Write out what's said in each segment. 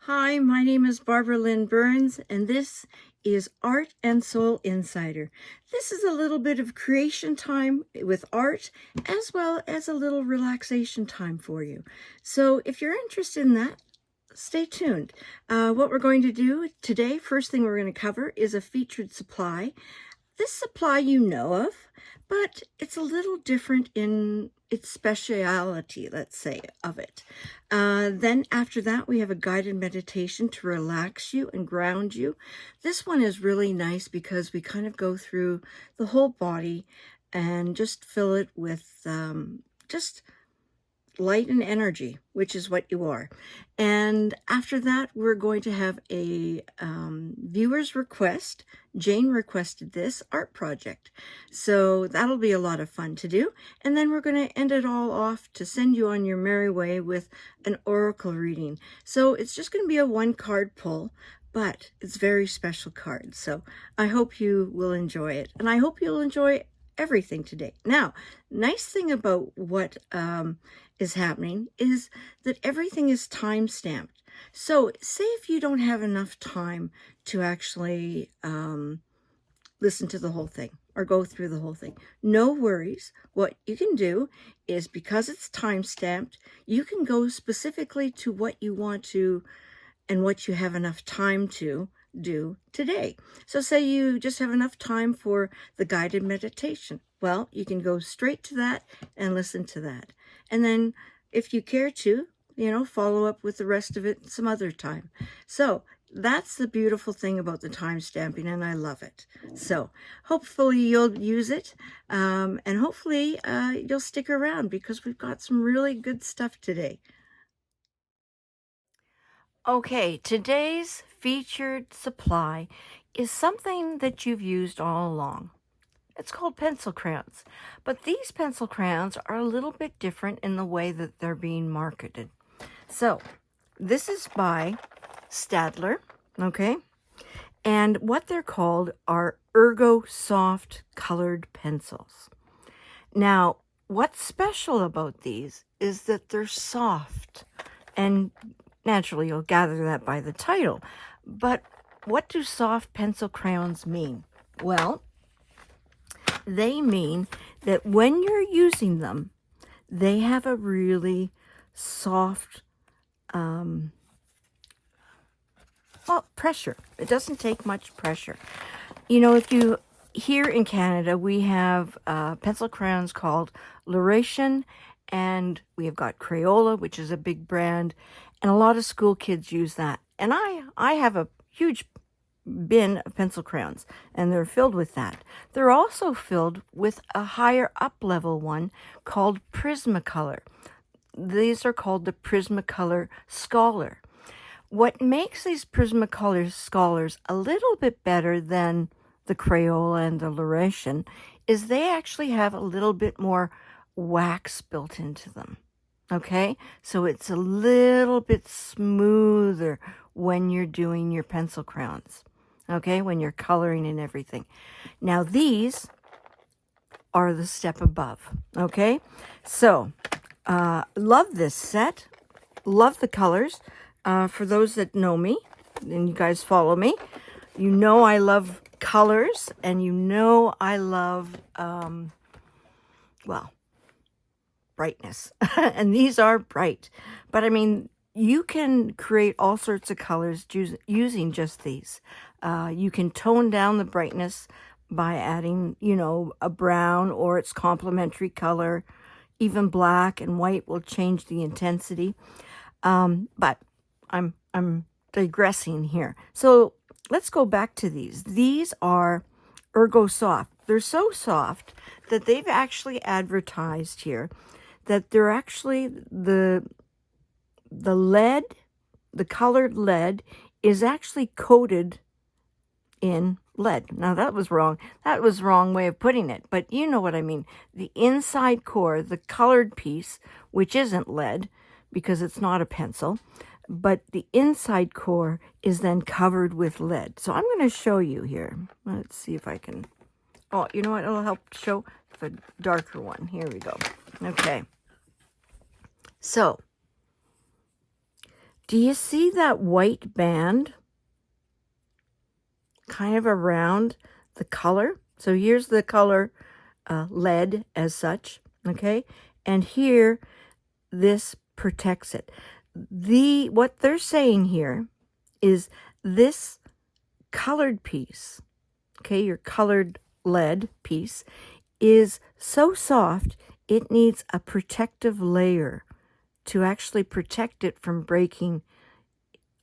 Hi, my name is Barbara Lynn Burns, and this is Art and Soul Insider. This is a little bit of creation time with art, as well as a little relaxation time for you. So if you're interested in that, stay tuned. What we're going to do today, first thing we're going to cover is a featured supply. This supply you know of, but it's a little different in its speciality, let's say, of it. Then after that, we have a guided meditation to relax you and ground you. This one is really nice because we kind of go through the whole body and just fill it with just light and energy, which is what you are. And after that, we're going to have a viewer's request. Jane requested this art project. So that'll be a lot of fun to do. And then we're going to end it all off to send you on your merry way with an oracle reading. So it's just going to be a one card pull, but it's very special cards. So I hope you will enjoy it. And I hope you'll enjoy everything today. Now, nice thing about what is happening is that everything is time stamped. So say if you don't have enough time to actually listen to the whole thing or go through the whole thing, no worries. What you can do is, because it's time stamped, you can go specifically to what you want to and what you have enough time to do today. So say you just have enough time for the guided meditation. Well, you can go straight to that and listen to that. And then if you care to, follow up with the rest of it some other time. So that's the beautiful thing about the time stamping, and I love it. So hopefully you'll use it, and hopefully you'll stick around because we've got some really good stuff today. Okay, today's featured supply is something that you've used all along. It's called pencil crayons, but these pencil crayons are a little bit different in the way that they're being marketed. So, this is by Staedtler, okay? And what they're called are Ergosoft colored pencils. Now, what's special about these is that they're soft, and naturally, you'll gather that by the title. But what do soft pencil crayons mean? Well, they mean that when you're using them, they have a really soft, pressure. It doesn't take much pressure. Here in Canada, we have pencil crayons called Divination, and we have got Crayola, which is a big brand, and a lot of school kids use that. And I have a huge bin of pencil crayons, and they're filled with that. They're also filled with a higher up level one called Prismacolor. These are called the Prismacolor Scholar. What makes these Prismacolor Scholars a little bit better than the Crayola and the Divination is they actually have a little bit more wax built into them. Okay, so it's a little bit smoother when you're doing your pencil crayons. Okay, when you're coloring and everything. Now these are the step above. Okay, so love this set. Love the colors. For those that know me, and you guys follow me, you know I love colors, and you know I love, brightness. And these are bright. But I mean, you can create all sorts of colors using just these. You can tone down the brightness by adding, a brown or its complementary color. Even black and white will change the intensity. But I'm digressing here. So let's go back to these. These are Ergosoft. They're so soft that they've actually advertised here that they're actually the lead, the colored lead is actually coated in lead. Now that was wrong. That was the wrong way of putting it, but you know what I mean. The inside core, the colored piece, which isn't lead because it's not a pencil, but the inside core is then covered with lead. So I'm going to show you here. Let's see if I can. Oh, you know what? It'll help show the darker one. Here we go. Okay. So Do you see that white band kind of around the color? So here's the color lead as such, okay? And here, this protects it. What they're saying here is this colored piece, okay, your colored lead piece, is so soft, it needs a protective layer to actually protect it from breaking,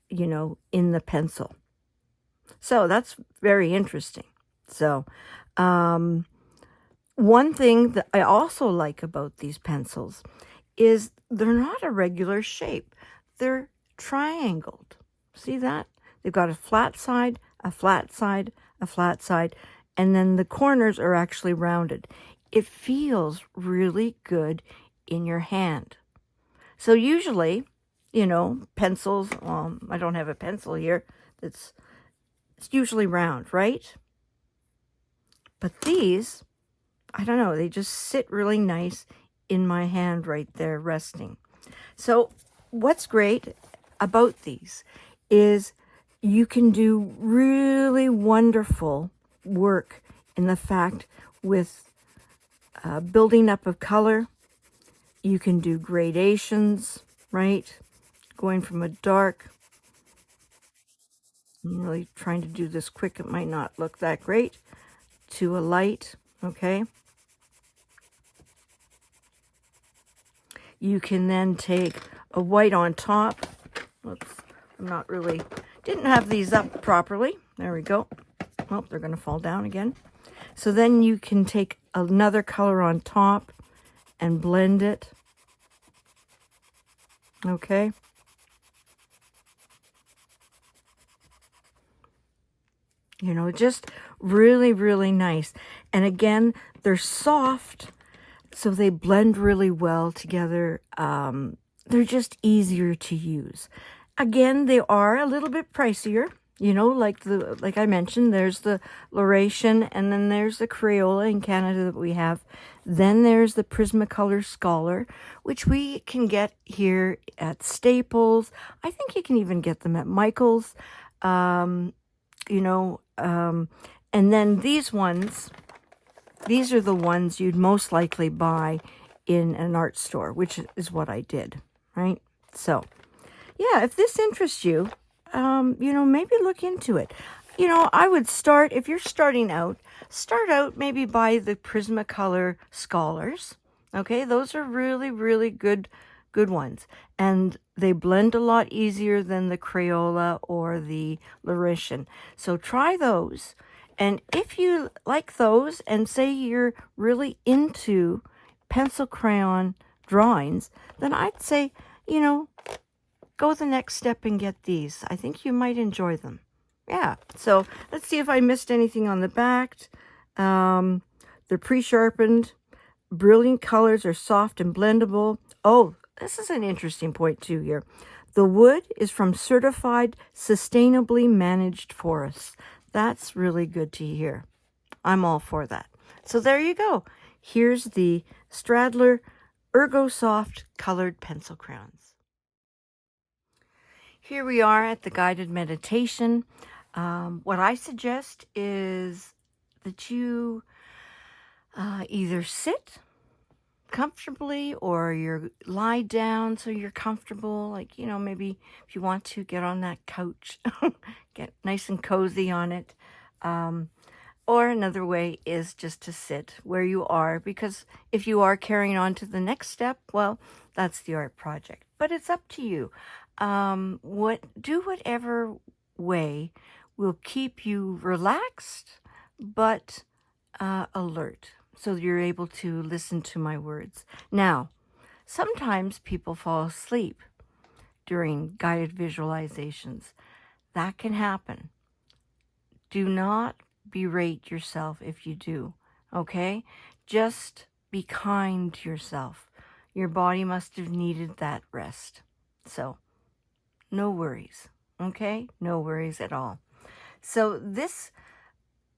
in the pencil. So that's very interesting. So, one thing that I also like about these pencils is they're not a regular shape. They're triangled. See that? They've got a flat side, a flat side, a flat side, and then the corners are actually rounded. It feels really good in your hand. So usually, pencils, I don't have a pencil here, it's usually round, right? But these, I don't know, they just sit really nice in my hand right there resting. So what's great about these is you can do really wonderful work in the fact with building up of color. You can do gradations, right? Going from a dark, I'm really trying to do this quick, it might not look that great, to a light, okay? You can then take a white on top. Oops, didn't have these up properly. There we go. Oh, they're going to fall down again. So then you can take another color on top and blend it. Okay. Just really, really nice. And again, they're soft, so they blend really well together. They're just easier to use. Again, they are a little bit pricier. Like I mentioned, there's the Laurentian, and then there's the Crayola in Canada that we have. Then there's the Prismacolor Scholar, which we can get here at Staples. I think you can even get them at Michael's. And then these ones, these are the ones you'd most likely buy in an art store, which is what I did, right? So, yeah, if this interests you, maybe look into it. I would start, if you're starting out, start out maybe by the Prismacolor Scholars. Okay, those are really, really good ones. And they blend a lot easier than the Crayola or the Laurentian. So try those. And if you like those and say you're really into pencil crayon drawings, then I'd say, go the next step and get these. I think you might enjoy them. Yeah, so let's see if I missed anything on the back. They're pre-sharpened. Brilliant colors are soft and blendable. Oh, this is an interesting point too here. The wood is from certified sustainably managed forests. That's really good to hear. I'm all for that. So there you go. Here's the Staedtler Ergosoft colored pencil crayons. Here we are at the guided meditation. What I suggest is that you either sit comfortably or you lie down so you're comfortable. Like, maybe if you want to get on that couch, get nice and cozy on it. Or another way is just to sit where you are, because if you are carrying on to the next step, well, that's the art project. But it's up to you. Do whatever way will keep you relaxed but alert, so you're able to listen to my words. Now, sometimes people fall asleep during guided visualizations. That can happen. Do not berate yourself if you do, okay? Just be kind to yourself. Your body must have needed that rest. So, no worries, okay? No worries at all. So this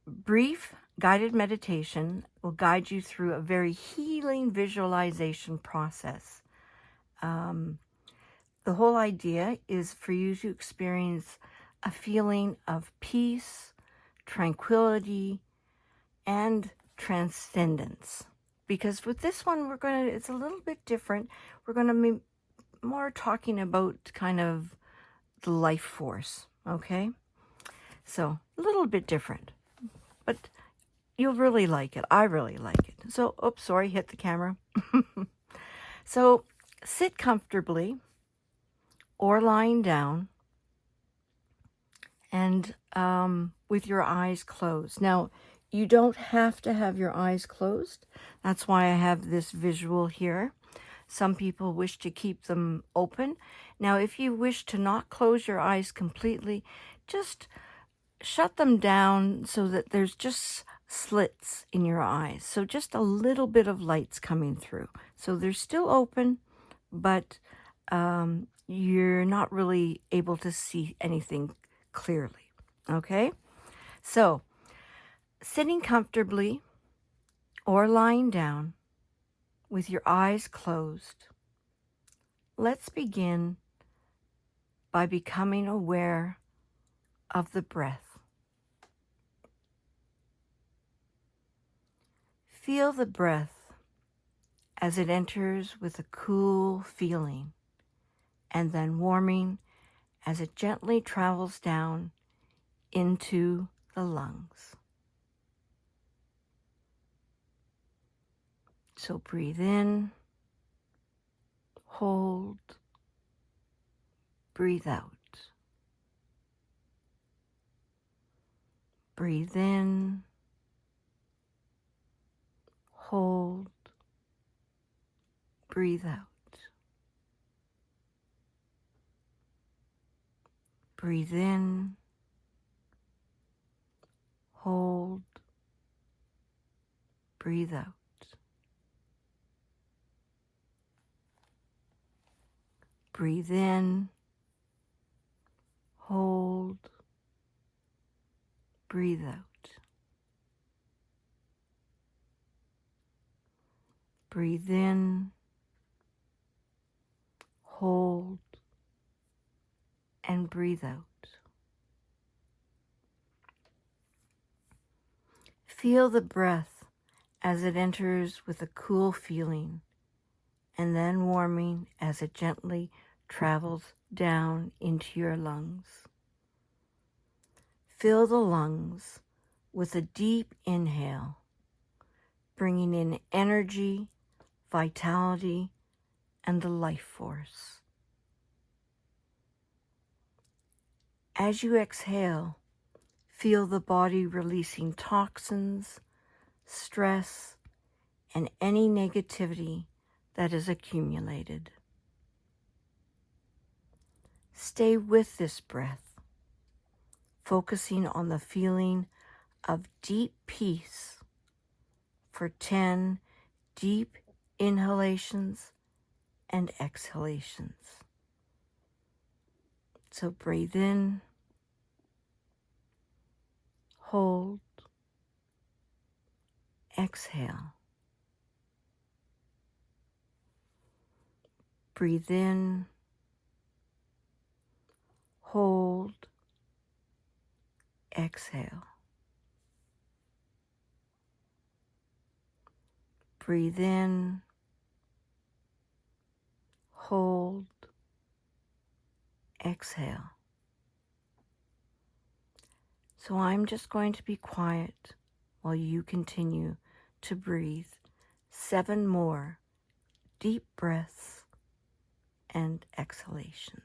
brief guided meditation will guide you through a very healing visualization process. The whole idea is for you to experience a feeling of peace, tranquility, and transcendence. Because with this one, it's a little bit different. We're going to be more talking about kind of the life force, okay? So a little bit different, but you'll really like it. I really like it. So, oops, sorry, hit the camera. So sit comfortably or lying down and with your eyes closed. Now, you don't have to have your eyes closed. That's why I have this visual here. Some people wish to keep them open. Now, if you wish to not close your eyes completely, just shut them down so that there's just slits in your eyes. So just a little bit of light's coming through. So they're still open, but you're not really able to see anything clearly. Okay? So sitting comfortably or lying down with your eyes closed, let's begin by becoming aware of the breath. Feel the breath as it enters with a cool feeling and then warming as it gently travels down into the lungs. So breathe in, hold, breathe out. Breathe in, hold, breathe out. Breathe in, hold, breathe out. Breathe in, hold, breathe out. Breathe in, hold, and breathe out. Feel the breath as it enters with a cool feeling and then warming as it gently travels down into your lungs. Fill the lungs with a deep inhale, bringing in energy, vitality, and the life force. As you exhale, feel the body releasing toxins, stress, and any negativity that is accumulated. Stay with this breath, focusing on the feeling of deep peace for 10 deep inhalations and exhalations. So breathe in, hold, exhale. Breathe in, hold, exhale. Breathe in, hold, exhale. So I'm just going to be quiet while you continue to breathe 7 more deep breaths and exhalations.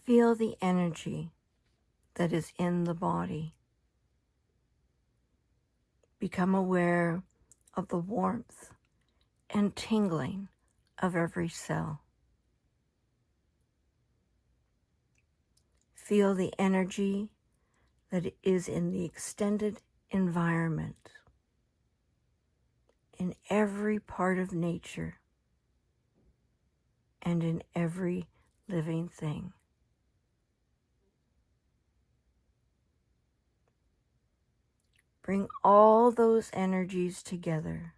Feel the energy that is in the body. Become aware of the warmth and tingling of every cell. Feel the energy that is in the extended environment, in every part of nature, and in every living thing. Bring all those energies together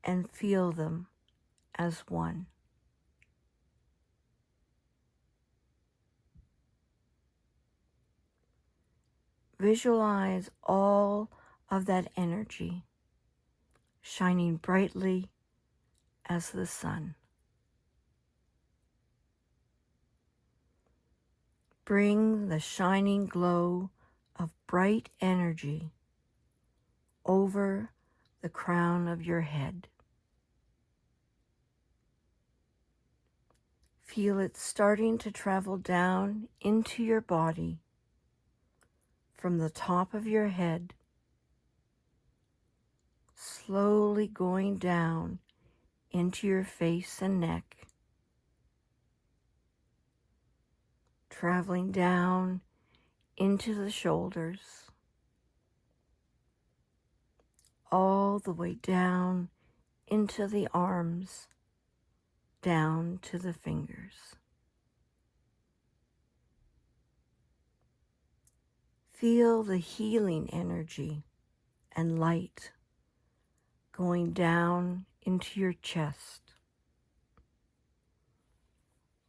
and feel them as one. Visualize all of that energy shining brightly as the sun. Bring the shining glow of bright energy over the crown of your head. Feel it starting to travel down into your body from the top of your head, slowly going down into your face and neck, traveling down into the shoulders, all the way down into the arms, down to the fingers. Feel the healing energy and light going down into your chest,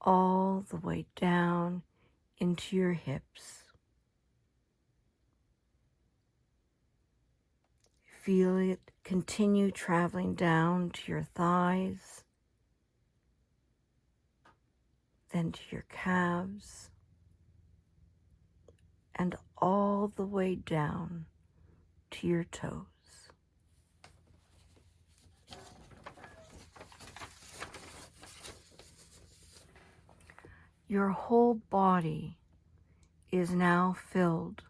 all the way down into your hips. Feel it continue traveling down to your thighs, then to your calves, and all the way down to your toes. Your whole body is now filled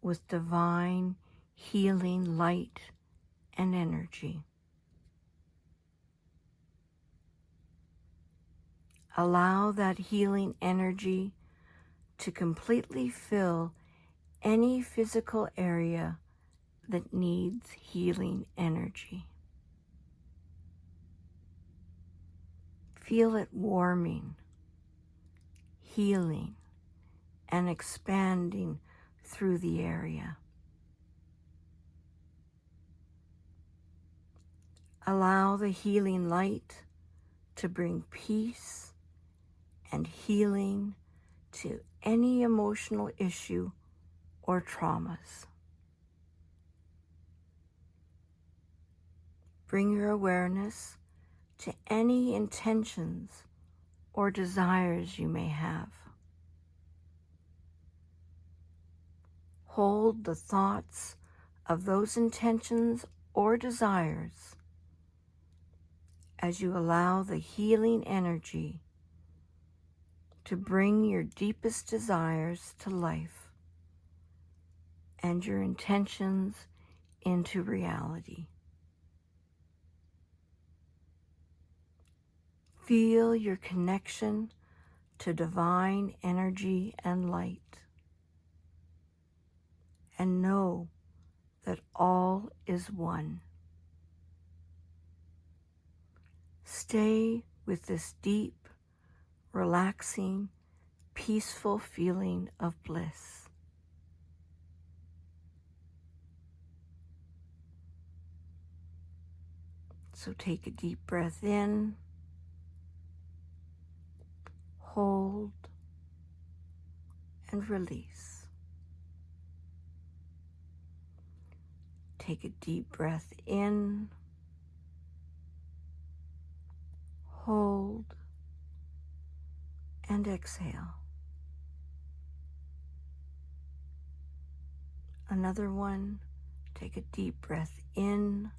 with divine healing light and energy. Allow that healing energy to completely fill any physical area that needs healing energy. Feel it warming, healing, and expanding through the area. Allow the healing light to bring peace and healing to any emotional issue or traumas. Bring your awareness to any intentions or desires you may have. Hold the thoughts of those intentions or desires as you allow the healing energy to bring your deepest desires to life and your intentions into reality. Feel your connection to divine energy and light, and know that all is one. Stay with this deep, relaxing, peaceful feeling of bliss. So take a deep breath in, hold, and release. Take a deep breath in, hold, and exhale. Another one. Take a deep breath in,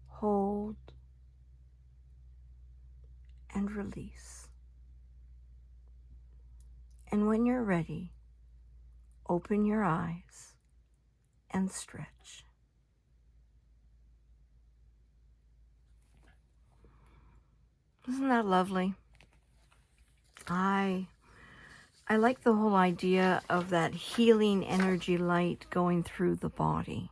hold, and release. And when you're ready, open your eyes and stretch. Isn't that lovely? I like the whole idea of that healing energy light going through the body.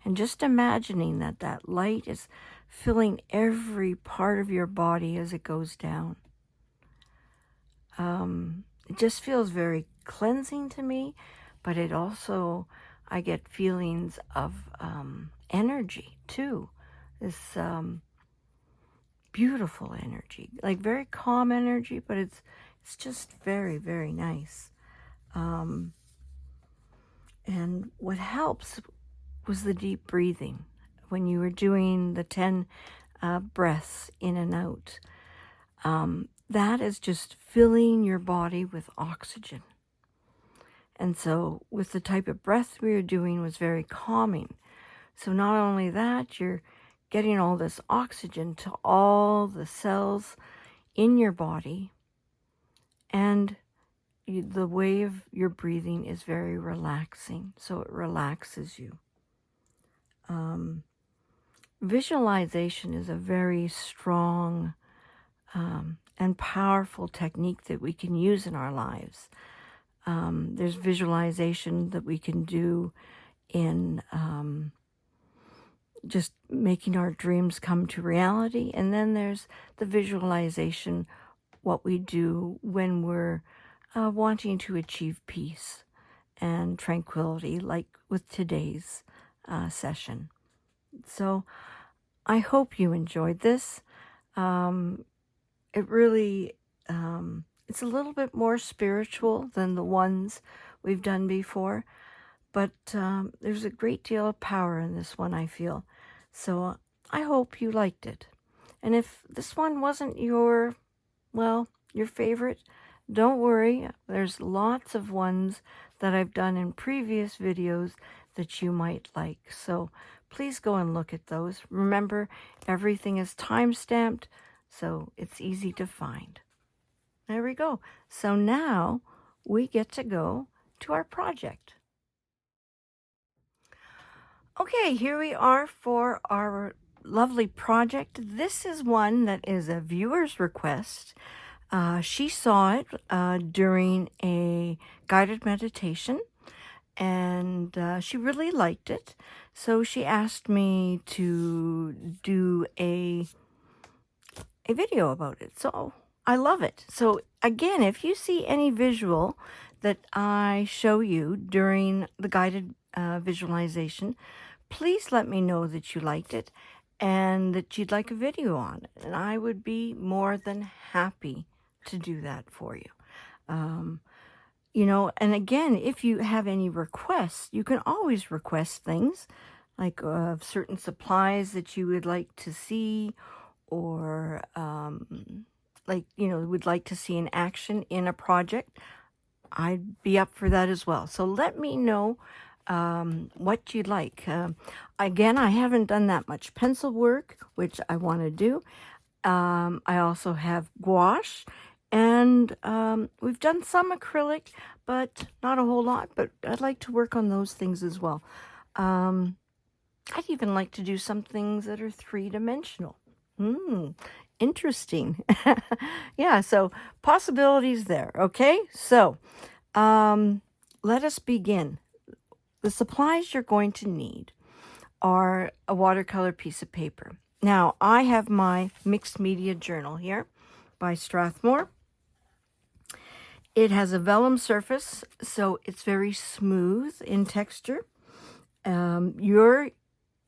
And just imagining that that light is filling every part of your body as it goes down. It just feels very cleansing to me, but it also, I get feelings of energy too. This beautiful energy, like very calm energy, but it's just very, very nice. And what helps was the deep breathing. When you were doing the 10 breaths in and out, that is just filling your body with oxygen. And so with the type of breath we were doing was very calming. So not only that, you're getting all this oxygen to all the cells in your body, and the way of your breathing is very relaxing, so it relaxes you. Visualization is a very strong and powerful technique that we can use in our lives. There's visualization that we can do in just making our dreams come to reality. And then there's the visualization, what we do when we're wanting to achieve peace and tranquility, like with today's session. So I hope you enjoyed this. It really, it's a little bit more spiritual than the ones we've done before, but there's a great deal of power in this one, I feel. So I hope you liked it. And if this one wasn't your favorite, don't worry. There's lots of ones that I've done in previous videos that you might like. So please go and look at those. Remember, everything is time-stamped, so it's easy to find. There we go. So now we get to go to our project. Okay, here we are for our lovely project. This is one that is a viewer's request. She saw it during a guided meditation, and she really liked it. So she asked me to do a video about it. So I love it. So again, if you see any visual that I show you during the guided visualization, please let me know that you liked it and that you'd like a video on it. And I would be more than happy to do that for you. And again, if you have any requests, you can always request things like certain supplies that you would like to see, or would like to see in action in a project. I'd be up for that as well. So let me know what you'd like. Again, I haven't done that much pencil work, which I want to do. I also have gouache, and we've done some acrylic, but not a whole lot, but I'd like to work on those things as well. I'd even like to do some things that are three-dimensional. Interesting. Yeah, so possibilities there. Okay, so let us begin. The supplies you're going to need are a watercolor piece of paper. Now, I have my mixed media journal here by Strathmore. It has a vellum surface, so it's very smooth in texture.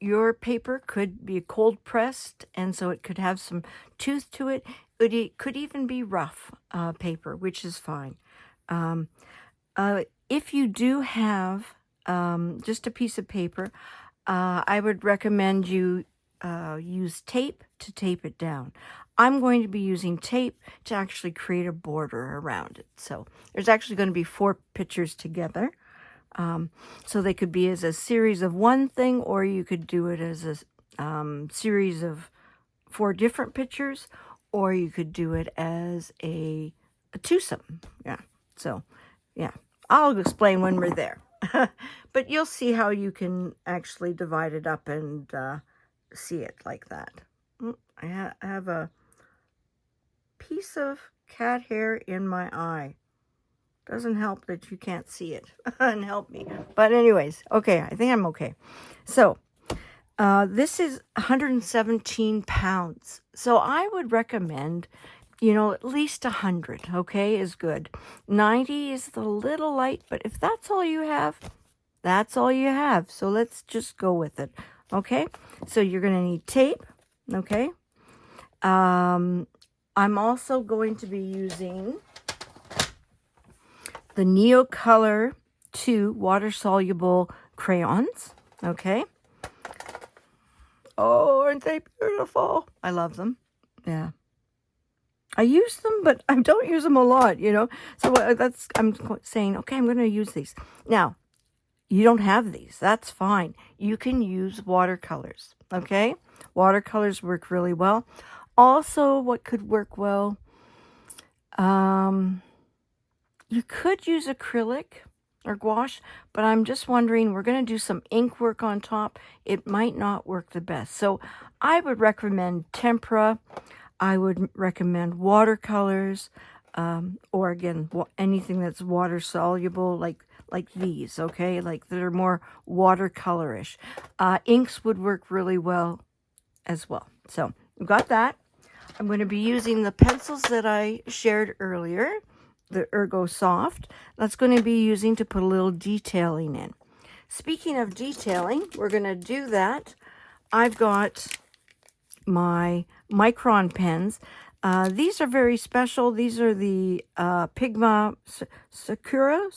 Your paper could be cold pressed, and so it could have some tooth to it. It could even be rough paper, which is fine. If you do have just a piece of paper, I would recommend you use tape to tape it down. I'm going to be using tape to actually create a border around it. So there's actually going to be 4 pictures together. So they could be as a series of one thing, or you could do it as a series of 4 different pictures, or you could do it as a twosome. Yeah. So, yeah, I'll explain when we're there. But you'll see how you can actually divide it up and see it like that. I have a piece of cat hair in my eye. Doesn't help that you can't see it and help me. But anyways, okay, I think I'm okay. So, this is 117 pounds. So I would recommend, you know, at least 100, okay, is good. 90 is a little light, but if that's all you have, that's all you have. So let's just go with it, okay? So you're going to need tape, okay? I'm also going to be using the Neocolor 2 water-soluble crayons, okay? Oh, aren't they beautiful? I love them. Yeah. I use them, but I don't use them a lot, you know. So I'm saying, okay, I'm going to use these. Now, you don't have these. That's fine. You can use watercolors, okay? Watercolors work really well. Also, what could work well, you could use acrylic or gouache, but I'm just wondering, we're going to do some ink work on top. It might not work the best. So I would recommend tempera. I would recommend watercolors, or again, anything that's water soluble, like these, okay? Like that are more watercolorish. Inks would work really well as well. So we've got that. I'm going to be using the pencils that I shared earlier, the Ergosoft. That's going to be using to put a little detailing in. Speaking of detailing, we're going to do that. I've got my micron pens. These are very special. These are the Pigma Sakura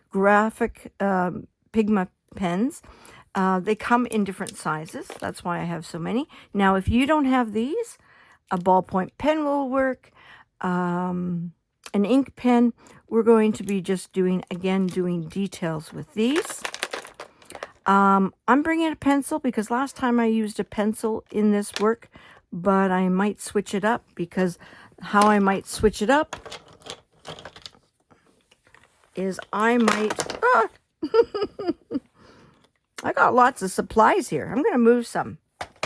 graphic Pigma pens. They come in different sizes. That's why I have so many. Now, if you don't have these, a ballpoint pen will work. An ink pen. We're going to be just doing details with these. I'm bringing a pencil because last time I used a pencil in this work, but I might switch it up, because how I might switch it up is I might... I got lots of supplies here. I'm going to move some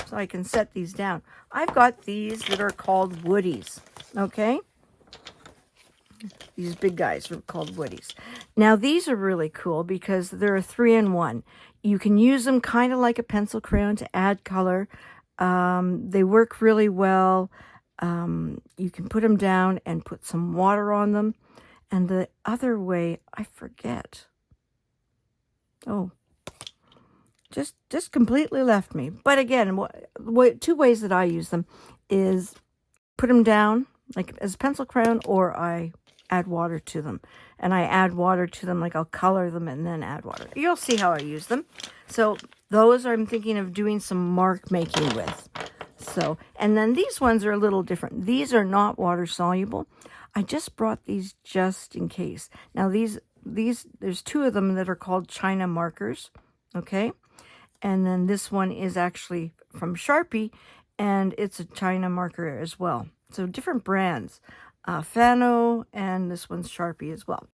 so I can set these down. I've got these that are called woodies, okay? These big guys are called woodies. Now, these are really cool because they're a 3-in-1. You can use them kind of like a pencil crayon to add color. They work really well. You can put them down and put some water on them. And the other way, I forget. Oh, just completely left me. But again, two ways that I use them is put them down like as a pencil crayon, or I add water to them. And I add water to them, like I'll color them and then add water. You'll see how I use them. So those I'm thinking of doing some mark making with. So, and then these ones are a little different. These are not water soluble. I just brought these just in case. Now these there's two of them that are called China markers, okay? And then this one is actually from Sharpie, and it's a China marker as well. So different brands, Fano, and this one's Sharpie as well.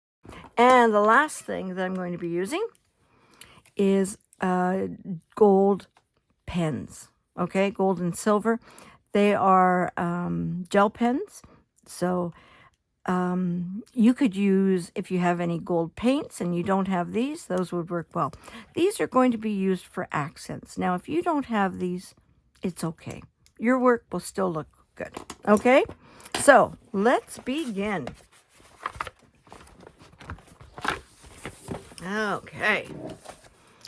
And the last thing that I'm going to be using is gold pens, okay? Gold and silver. They are gel pens. So you could use, if you have any gold paints and you don't have these, those would work well. These are going to be used for accents. Now, if you don't have these, it's okay. Your work will still look good, okay? So, let's begin. Okay.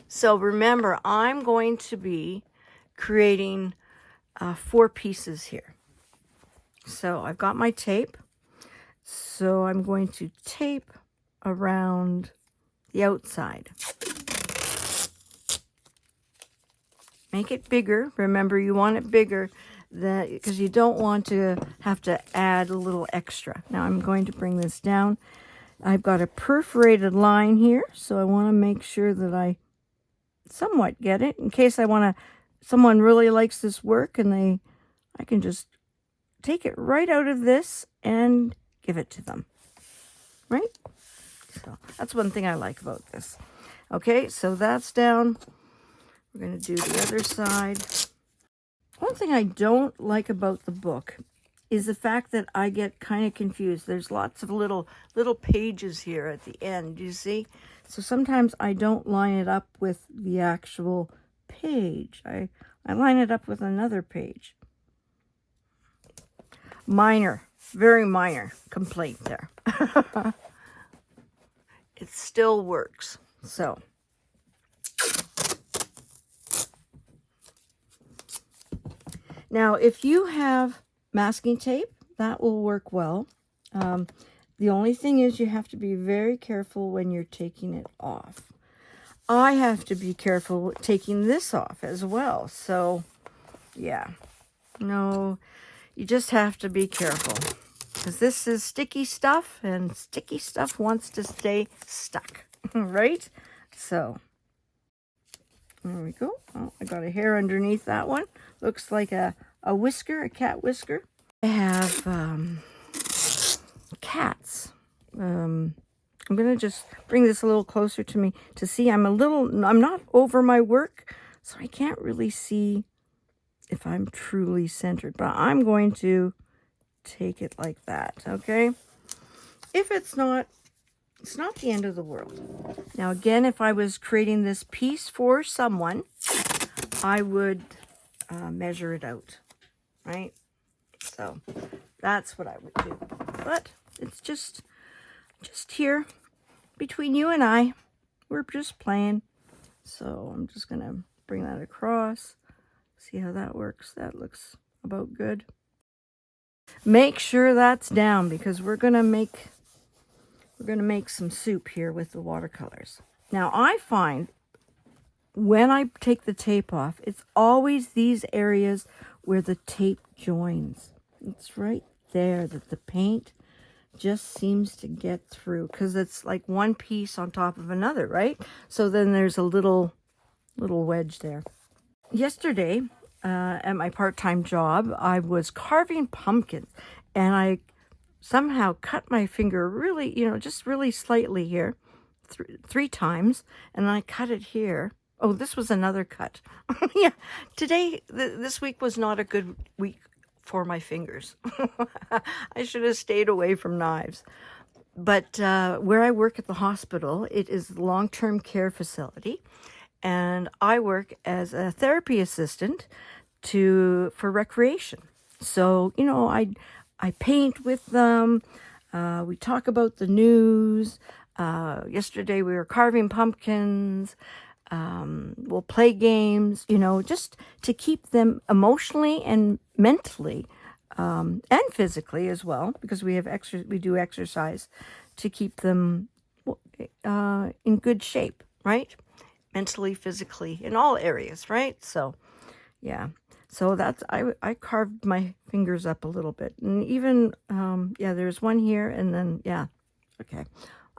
So, remember, I'm going to be creating 4 pieces here. So, I've got my tape. So I'm going to tape around the outside. Make it bigger. Remember, you want it bigger because you don't want to have to add a little extra. Now I'm going to bring this down. I've got a perforated line here, so I want to make sure that I somewhat get it in case someone really likes this work and I can just take it right out of this and give it to them, right? So that's one thing I like about this. Okay, so that's down. We're going to do the other side. One thing I don't like about the book is the fact that I get kind of confused. There's lots of little pages here at the end, you see? So sometimes I don't line it up with the actual page. I line it up with another page. Minor, very minor complaint there. It still works. So now if you have masking tape, that will work well. The only thing is you have to be very careful when you're taking it off. I have to be careful taking this off as well. So yeah, no, you just have to be careful because this is sticky stuff and sticky stuff wants to stay stuck, right? So there we go. Oh, I got a hair underneath that one. Looks like a whisker, a cat whisker. I have cats. I'm going to just bring this a little closer to me to see. I'm not over my work, so I can't really see if I'm truly centered, but I'm going to take it like that, okay? If it's not the end of the world. Now, again, if I was creating this piece for someone, I would measure it out, right? So that's what I would do. But it's just here between you and I. We're just playing. So I'm just going to bring that across. See how that works. That looks about good. Make sure that's down because we're going to make some soup here with the watercolors. Now, I find when I take the tape off, it's always these areas where the tape joins. It's right there that the paint just seems to get through because it's like one piece on top of another, right? So then there's a little wedge there. Yesterday, at my part-time job, I was carving pumpkins, and I somehow cut my finger really, just really slightly here, three times, and I cut it here. Oh, this was another cut. Yeah, today, this week was not a good week for my fingers. I should have stayed away from knives. But where I work at the hospital, it is a long-term care facility, and I work as a therapy assistant for recreation. So, I paint with them. We talk about the news. Yesterday we were carving pumpkins. We'll play games, just to keep them emotionally and mentally and physically as well, because we do exercise to keep them in good shape, right? Mentally, physically, in all areas, right? So, yeah. So that's, I carved my fingers up a little bit. And even, there's one here and then, yeah. Okay.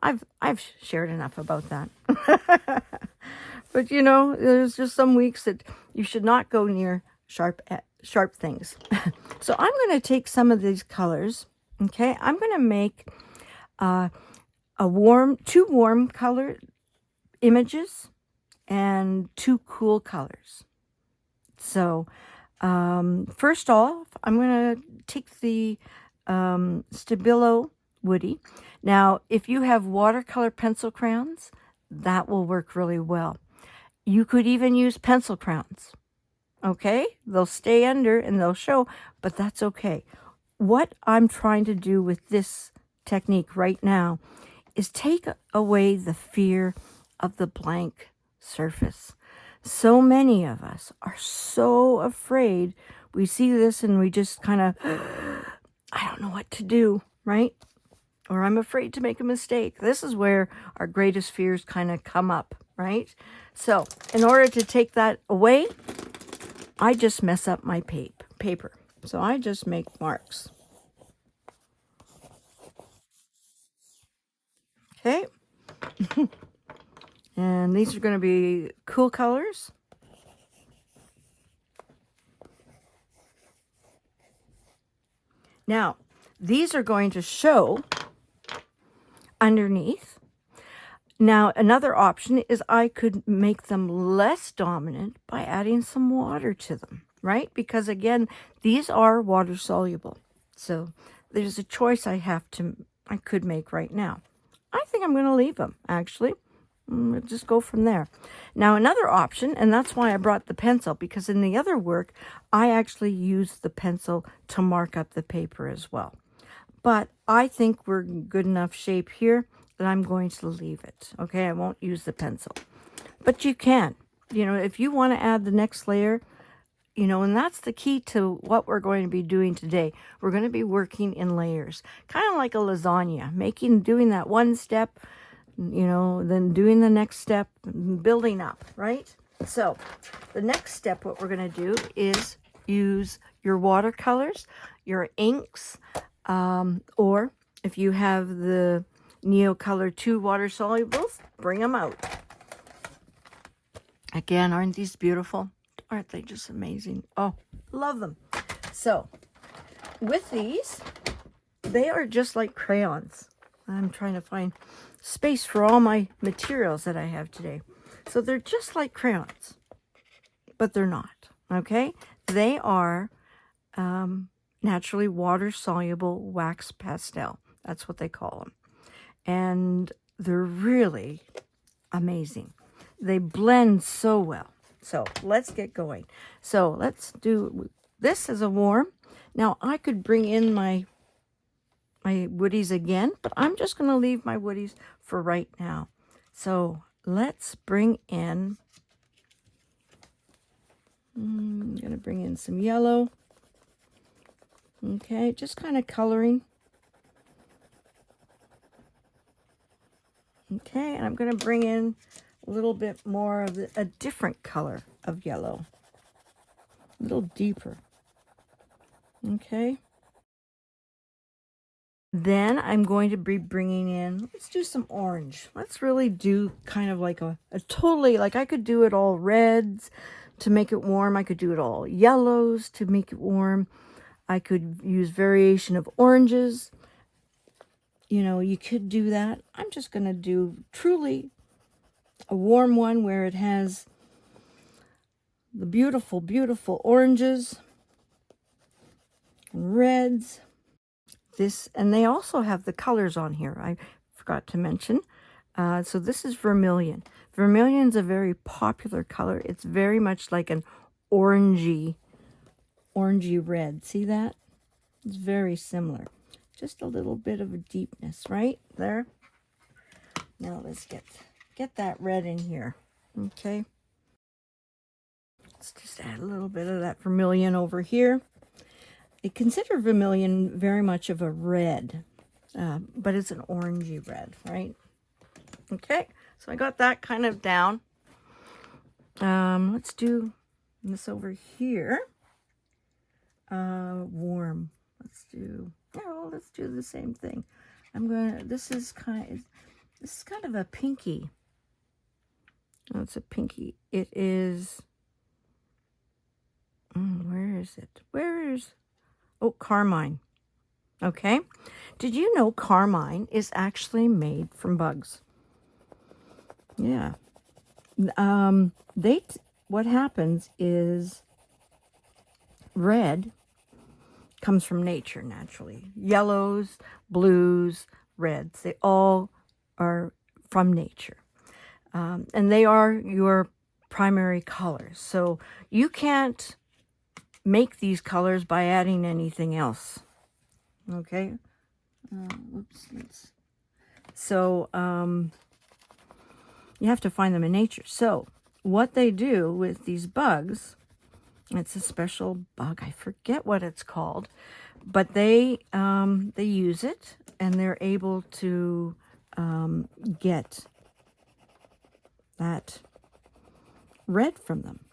I've shared enough about that. But, there's just some weeks that you should not go near sharp things. So I'm going to take some of these colors, okay? I'm going to make two warm color images and two cool colors. So first off, I'm going to take the Stabilo Woody. Now, if you have watercolor pencil crayons, that will work really well. You could even use pencil crayons, okay? They'll stay under and they'll show, but that's okay. What I'm trying to do with this technique right now is take away the fear of the blank surface. So many of us are so afraid. We see this and we just kind of, I don't know what to do, right? Or I'm afraid to make a mistake. This is where our greatest fears kind of come up, right? So in order to take that away, I just mess up my paper. So I just make marks. Okay. And these are going to be cool colors. Now, these are going to show underneath. Now, another option is I could make them less dominant by adding some water to them, right? Because again, these are water soluble. So there's a choice I could make right now. I think I'm going to leave them, actually. We'll just go from there. Now, another option, and that's why I brought the pencil, because in the other work, I actually used the pencil to mark up the paper as well. But I think we're in good enough shape here that I'm going to leave it. Okay, I won't use the pencil. But you can. You know, if you want to add the next layer, you know, and that's the key to what we're going to be doing today. We're going to be working in layers, kind of like a lasagna, doing that one step, you know, then doing the next step, building up, right? So the next step, what we're going to do is use your watercolors, your inks, or if you have the Neocolor 2 water solubles, bring them out. Again, aren't these beautiful? Aren't they just amazing? Oh, love them. So with these, they are just like crayons. I'm trying to find space for all my materials that I have today. So they're just like crayons, but they're not, okay? They are naturally water-soluble wax pastel. That's what they call them. And they're really amazing. They blend so well. So let's get going. So let's do this as a warm. Now I could bring in my woodies again, but I'm just going to leave my woodies for right now. So let's bring in, I'm going to bring in some yellow. Okay, just kind of coloring. Okay, and I'm going to bring in a little bit more of a different color of yellow. A little deeper. Okay. Then I'm going to be bringing in, let's do some orange. Let's really do kind of like a totally, like I could do it all reds to make it warm. I could do it all yellows to make it warm. I could use variation of oranges. You know, you could do that. I'm just going to do truly a warm one where it has the beautiful, beautiful oranges and reds. This, and they also have the colors on here. I forgot to mention. So this is vermilion. Vermilion's a very popular color. It's very much like an orangey red. See that? It's very similar. Just a little bit of a deepness right there. Now let's get that red in here. Okay. Let's just add a little bit of that vermilion over here. I consider vermilion very much of a red, but it's an orangey red, right? Okay, so I got that kind of down. Let's do this over here. Warm. Let's do the same thing. This is kind of a pinky. Oh, it's a pinky. It is, where is it? Oh, Carmine. Okay. Did you know Carmine is actually made from bugs? Yeah. What happens is red comes from nature naturally. Yellows, blues, reds, they all are from nature. And they are your primary colors. So you can't make these colors by adding anything else. Okay. So you have to find them in nature. So what they do with these bugs, it's a special bug. I forget what it's called, but they use it and they're able to get that red from them.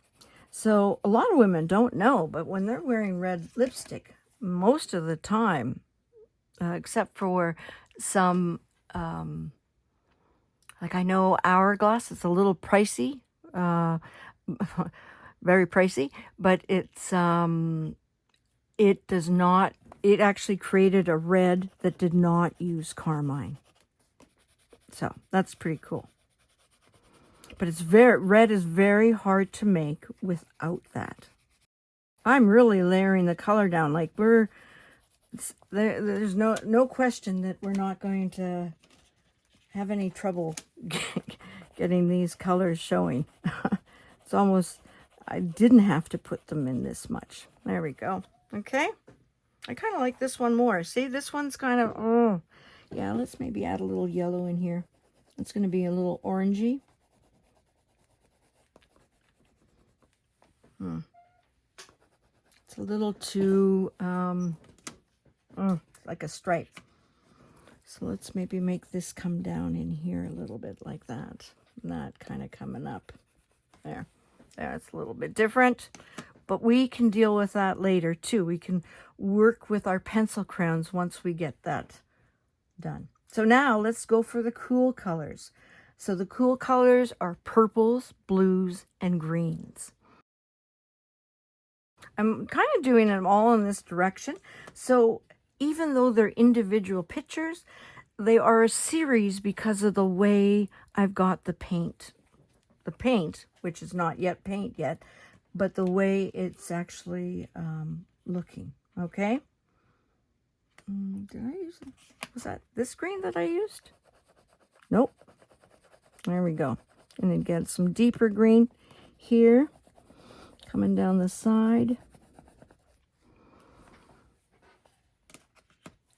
So a lot of women don't know, but when they're wearing red lipstick, most of the time, except for some, like I know Hourglass, it's a little pricey, very pricey, but it does not it actually created a red that did not use Carmine. So that's pretty cool. But red is very hard to make without that. I'm really layering the color down. Like there's no question that we're not going to have any trouble getting these colors showing. It's almost, I didn't have to put them in this much. There we go. Okay. I kind of like this one more. See, this one's kind of, oh, yeah, let's maybe add a little yellow in here. It's going to be a little orangey. It's a little too, like a stripe. So let's maybe make this come down in here a little bit like that. And that kind of coming up. There. It's a little bit different. But we can deal with that later too. We can work with our pencil crayons once we get that done. So now let's go for the cool colors. So the cool colors are purples, blues, and greens. I'm kind of doing them all in this direction. So even though they're individual pictures, they are a series because of the way I've got the paint. The paint, which is not yet paint yet, but the way it's actually looking, okay? Did I use it? Was that this green that I used? Nope. There we go. And then get some deeper green here, coming down the side.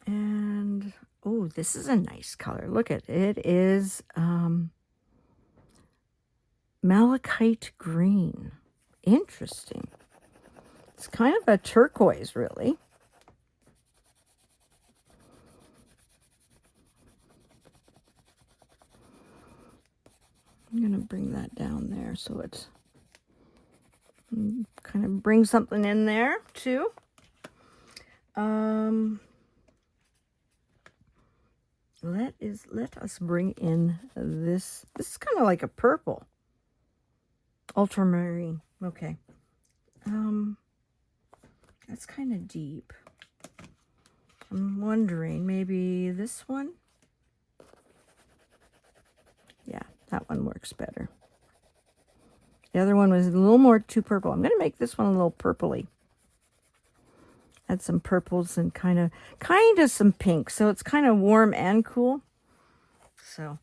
And, oh, this is a nice color. Look at it. It is malachite green. Interesting. It's kind of a turquoise, really. I'm going to bring that down there so it's kind of bring something in there too. Let us bring in this. This is kind of like a purple. Ultramarine. Okay. That's kind of deep. I'm wondering maybe this one. Yeah, that one works better. The other one was a little more too purple. I'm going to make this one a little purpley. Add some purples and kind of some pink. So it's kind of warm and cool. So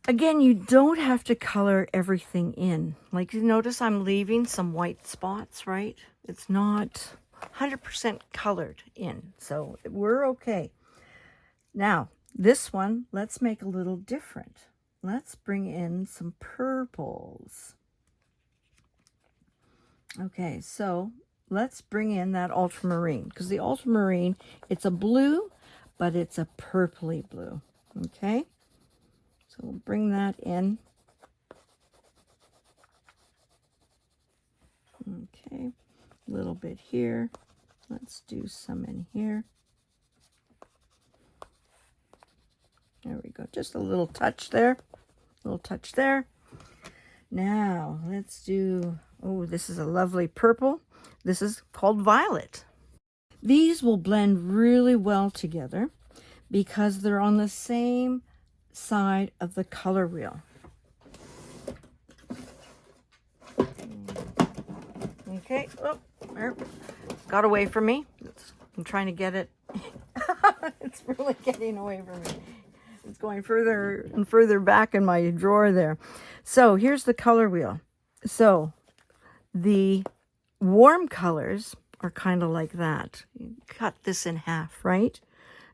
again, you don't have to color everything in. Like you notice I'm leaving some white spots, right? It's not 100% colored in. So we're okay. Now, this one, let's make a little different. Let's bring in some purples. Okay, so let's bring in that ultramarine, because the ultramarine, it's a blue, but it's a purpley blue. Okay, so we'll bring that in. Okay, a little bit here. Let's do some in here. There we go, just a little touch there. A little touch there. Now, let's do, oh, this is a lovely purple. This is called violet. These will blend really well together because they're on the same side of the color wheel. Okay, oh, there. Got away from me. I'm trying to get it. It's really getting away from me. It's going further and further back in my drawer there. So here's the color wheel. So the warm colors are kind of like that. You cut this in half, right?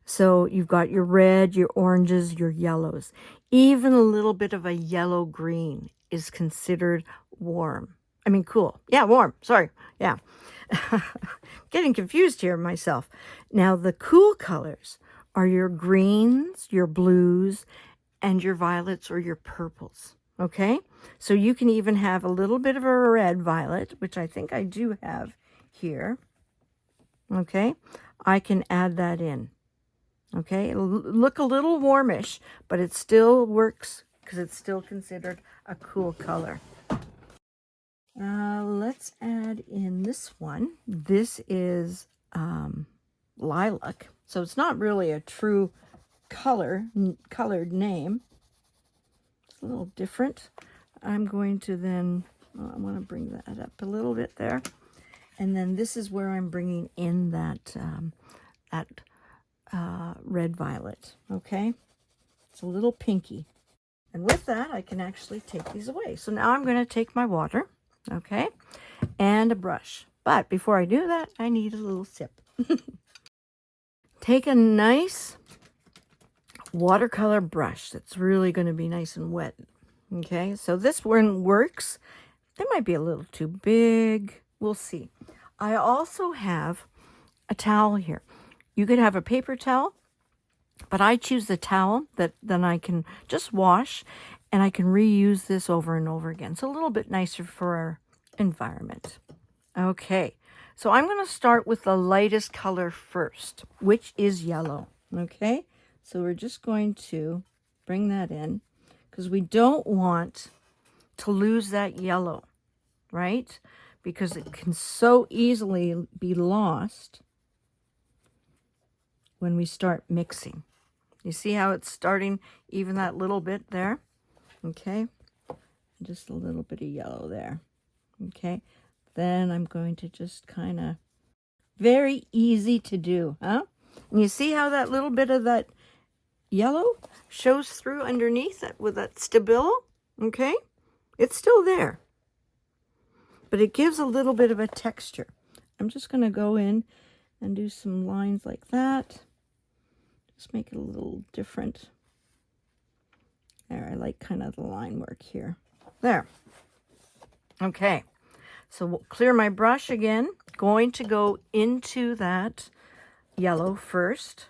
So you've got your red, your oranges, your yellows. Even a little bit of a yellow green is considered warm. I mean, cool. Yeah, warm. Sorry. Yeah. Getting confused here myself. Now, the cool colors are your greens, your blues, and your violets or your purples. Okay? So you can even have a little bit of a red violet, which I think I do have here. Okay? I can add that in. Okay? It'll look a little warmish, but it still works because it's still considered a cool color. Let's add in this one. This is lilac. So it's not really a true colored name. It's a little different. I'm going to then, I want to bring that up a little bit there. And then this is where I'm bringing in that, red violet, okay? It's a little pinky. And with that, I can actually take these away. So now I'm going to take my water, okay, and a brush. But before I do that, I need a little sip. Take a nice watercolor brush that's really going to be nice and wet, okay? So this one works. It might be a little too big. We'll see. I also have a towel here. You could have a paper towel, but I choose the towel that then I can just wash, and I can reuse this over and over again. It's a little bit nicer for our environment. Okay, so I'm going to start with the lightest color first, which is yellow. Okay, so we're just going to bring that in because we don't want to lose that yellow, right? Because it can so easily be lost when we start mixing. You see how it's starting even that little bit there? Okay, just a little bit of yellow there. Okay, then I'm going to just kind of, very easy to do, huh? And you see how that little bit of that yellow shows through underneath it with that stabilo? Okay, it's still there, but it gives a little bit of a texture. I'm just going to go in and do some lines like that. Just make it a little different. There, I like kind of the line work here. There. Okay, so we'll clear my brush again. Going to go into that yellow first.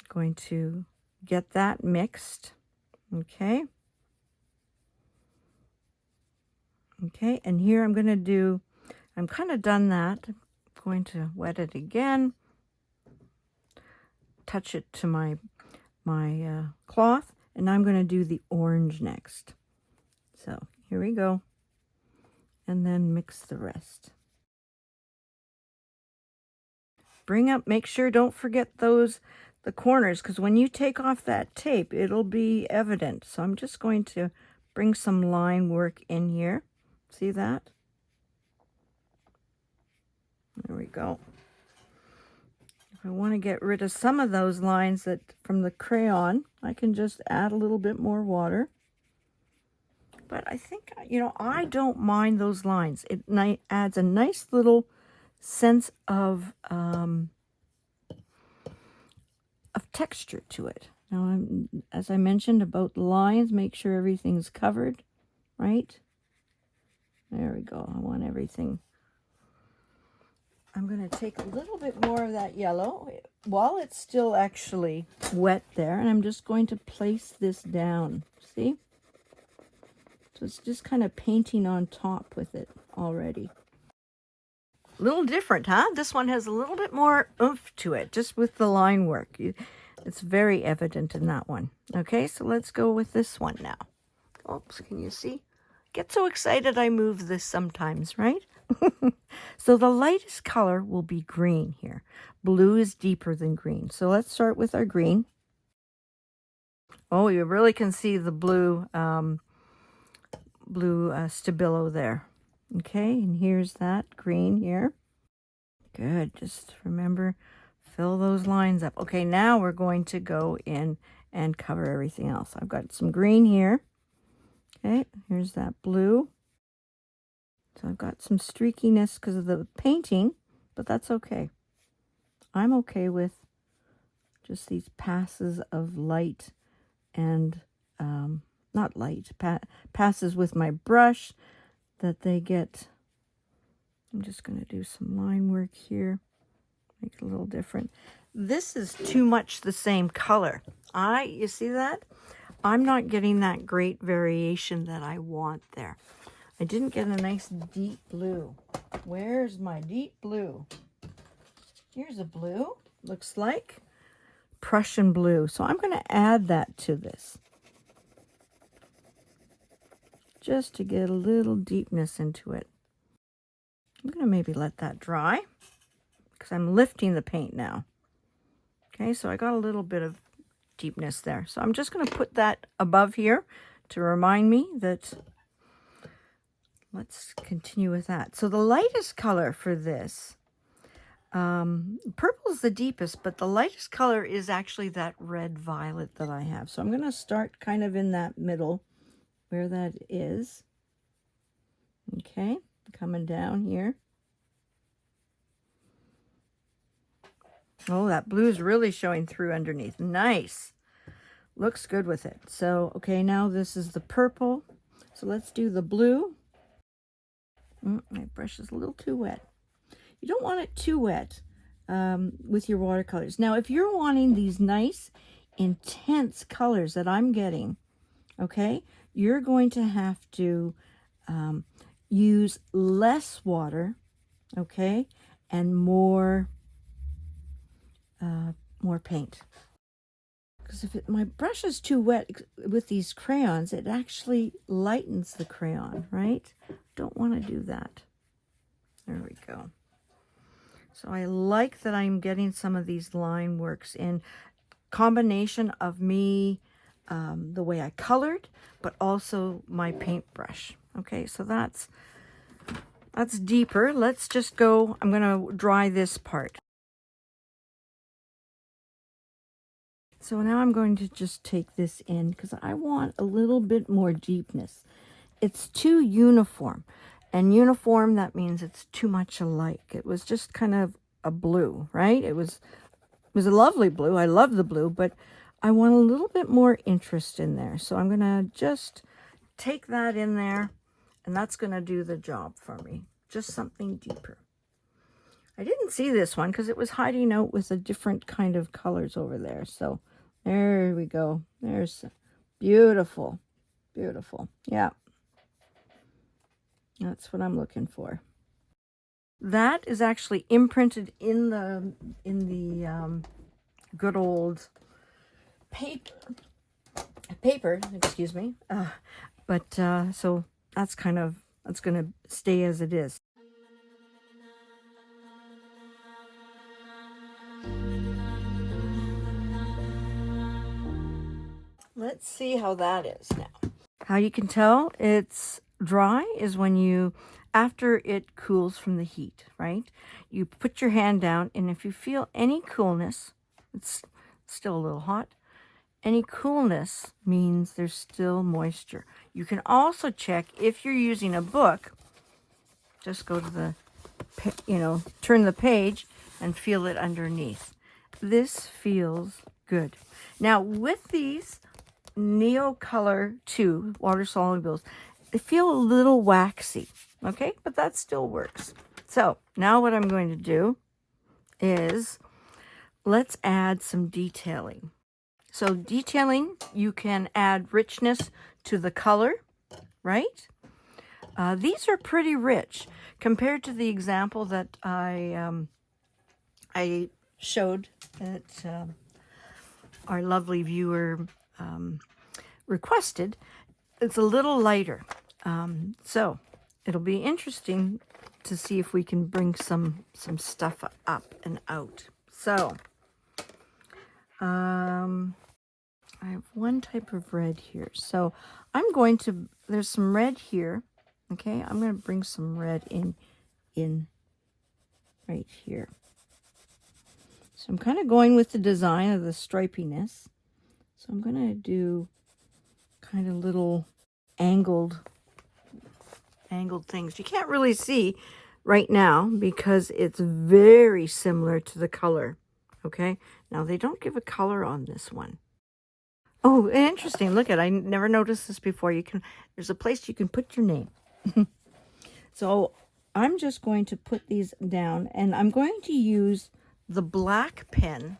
Going to get that mixed. Okay. Okay, and here I'm going to do, I'm kind of done that. I'm going to wet it again. Touch it to my cloth, and I'm going to do the orange next. So here we go, and then mix the rest. Bring up, make sure, don't forget the corners, because when you take off that tape, it'll be evident. So I'm just going to bring some line work in here. See that? There we go. If I want to get rid of some of those lines that from the crayon, I can just add a little bit more water. But I think, you know, I don't mind those lines. It adds a nice little sense of texture to it. Now, as I mentioned about the lines, make sure everything's covered, right? There we go. I want everything. I'm going to take a little bit more of that yellow while it's still actually wet there, and I'm just going to place this down. See? So it's just kind of painting on top with it already. A little different, huh? This one has a little bit more oomph to it, just with the line work. It's very evident in that one. Okay, so let's go with this one now. Oops, can you see? Get so excited I move this sometimes, right? So the lightest color will be green here. Blue is deeper than green. So let's start with our green. Oh, you really can see the blue stabilo there. Okay, and here's that green here. Good, just remember, fill those lines up. Okay, now we're going to go in and cover everything else. I've got some green here. Okay, here's that blue. So I've got some streakiness because of the painting, but that's okay. I'm okay with just these passes of light and, not light, passes with my brush that they get. I'm just going to do some line work here, make it a little different. This is too much the same color. You see that? I'm not getting that great variation that I want there. I didn't get a nice deep blue. Where's my deep blue? Here's a blue, looks like Prussian blue. So I'm going to add that to this, just to get a little deepness into it. I'm going to maybe let that dry. because I'm lifting the paint now. Okay, so I got a little bit of deepness there. So I'm just going to put that above here to remind me that, let's continue with that. So the lightest color for this, purple is the deepest, but the lightest color is actually that red violet that I have. So I'm going to start kind of in that middle where that is. Okay, coming down here. Oh, that blue is really showing through underneath. Nice. Looks good with it. So, okay, now this is the purple. So let's do the blue. My brush is a little too wet. You don't want it too wet with your watercolors. Now, if you're wanting these nice, intense colors that I'm getting, okay, you're going to have to use less water, okay, and more paint. Because if my brush is too wet with these crayons, it actually lightens the crayon, right? Don't want to do that. There we go. So I like that I'm getting some of these line works in combination of me, the way I colored, but also my paintbrush. Okay, so that's deeper. Let's just go, I'm going to dry this part. So now I'm going to just take this in because I want a little bit more deepness. It's too uniform. And uniform, that means it's too much alike. It was just kind of a blue, right? It was a lovely blue. I love the blue, but I want a little bit more interest in there. So I'm going to just take that in there, and that's going to do the job for me. Just something deeper. I didn't see this one because it was hiding out with a different kind of colors over there. So there we go. There's beautiful, beautiful. Yeah. That's what I'm looking for. That is actually imprinted in the good old paper, excuse me. So that's going to stay as it is. Let's see how that is now. How you can tell it's dry is when you, after it cools from the heat, right? You put your hand down, and if you feel any coolness, it's still a little hot. Any coolness means there's still moisture. You can also check if you're using a book, just go to the, turn the page and feel it underneath. This feels good. Now with these Neocolor 2 water solubles, they feel a little waxy, okay? But that still works. So now what I'm going to do is let's add some detailing. So detailing, you can add richness to the color, right? These are pretty rich compared to the example that I showed that our lovely viewer requested. It's a little lighter. So it'll be interesting to see if we can bring some stuff up and out. So I have one type of red here. So I'm going to, there's some red here. Okay, I'm going to bring some red in right here. So I'm kind of going with the design of the stripiness. So I'm going to do kind of little angled things. You can't really see right now because it's very similar to the color. Okay, now they don't give a color on this one. Oh, interesting. Look at, I never noticed this before. There's a place you can put your name. So I'm just going to put these down, and I'm going to use the black pen,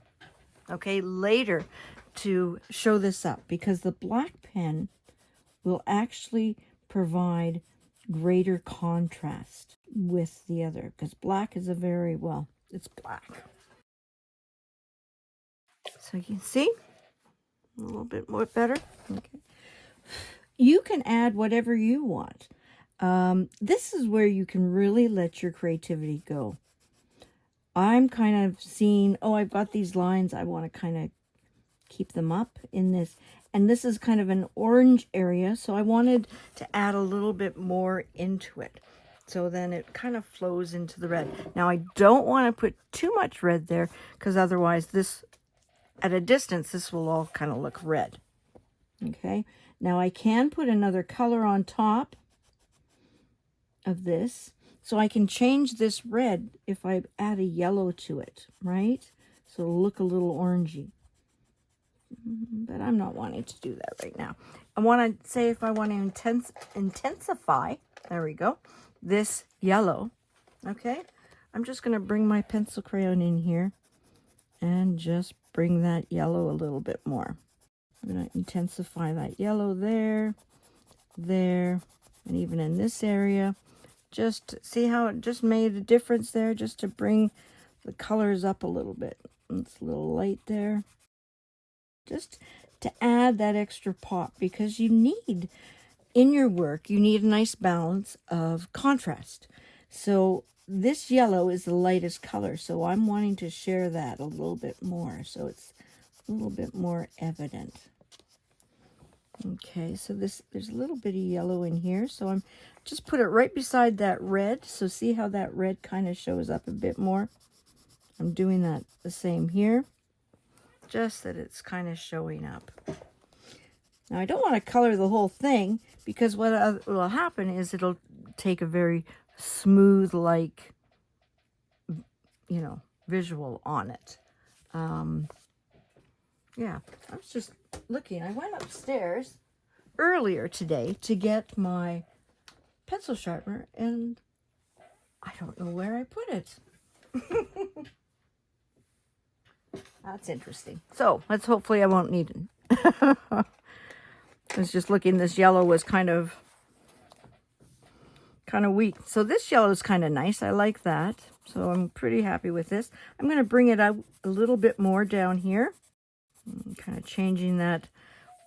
okay, later to show this up, because the black pen will actually provide greater contrast with the other, because black is it's black. So you can see a little bit more better. Okay. You can add whatever you want. This is where you can really let your creativity go. I'm kind of seeing, oh, I've got these lines. I want to kind of keep them up in this. And this is kind of an orange area, so I wanted to add a little bit more into it. So then it kind of flows into the red. Now I don't want to put too much red there, because otherwise this, at a distance, this will all kind of look red. Okay, now I can put another color on top of this, so I can change this red if I add a yellow to it, right? So it'll look a little orangey. But I'm not wanting to do that right now. I want to say if I want to intensify, there we go, this yellow, okay? I'm just going to bring my pencil crayon in here and just bring that yellow a little bit more. I'm going to intensify that yellow there, and even in this area. Just see how it just made a difference there, just to bring the colors up a little bit. It's a little light there. Just to add that extra pop, because you need, in your work, you need a nice balance of contrast. So this yellow is the lightest color, so I'm wanting to share that a little bit more, so it's a little bit more evident. Okay, so there's a little bit of yellow in here, so I'm just put it right beside that red. So see how that red kind of shows up a bit more? I'm doing that the same here, just that it's kind of showing up. Now I don't want to color the whole thing, because what will happen is it'll take a very smooth, like, you know, visual on it. Yeah, I was just looking. I went upstairs earlier today to get my pencil sharpener, and I don't know where I put it. That's interesting. So let's hopefully I won't need it. I was just looking. This yellow was kind of weak. So this yellow is kind of nice. I like that. So I'm pretty happy with this. I'm going to bring it out a little bit more down here. Kind of changing that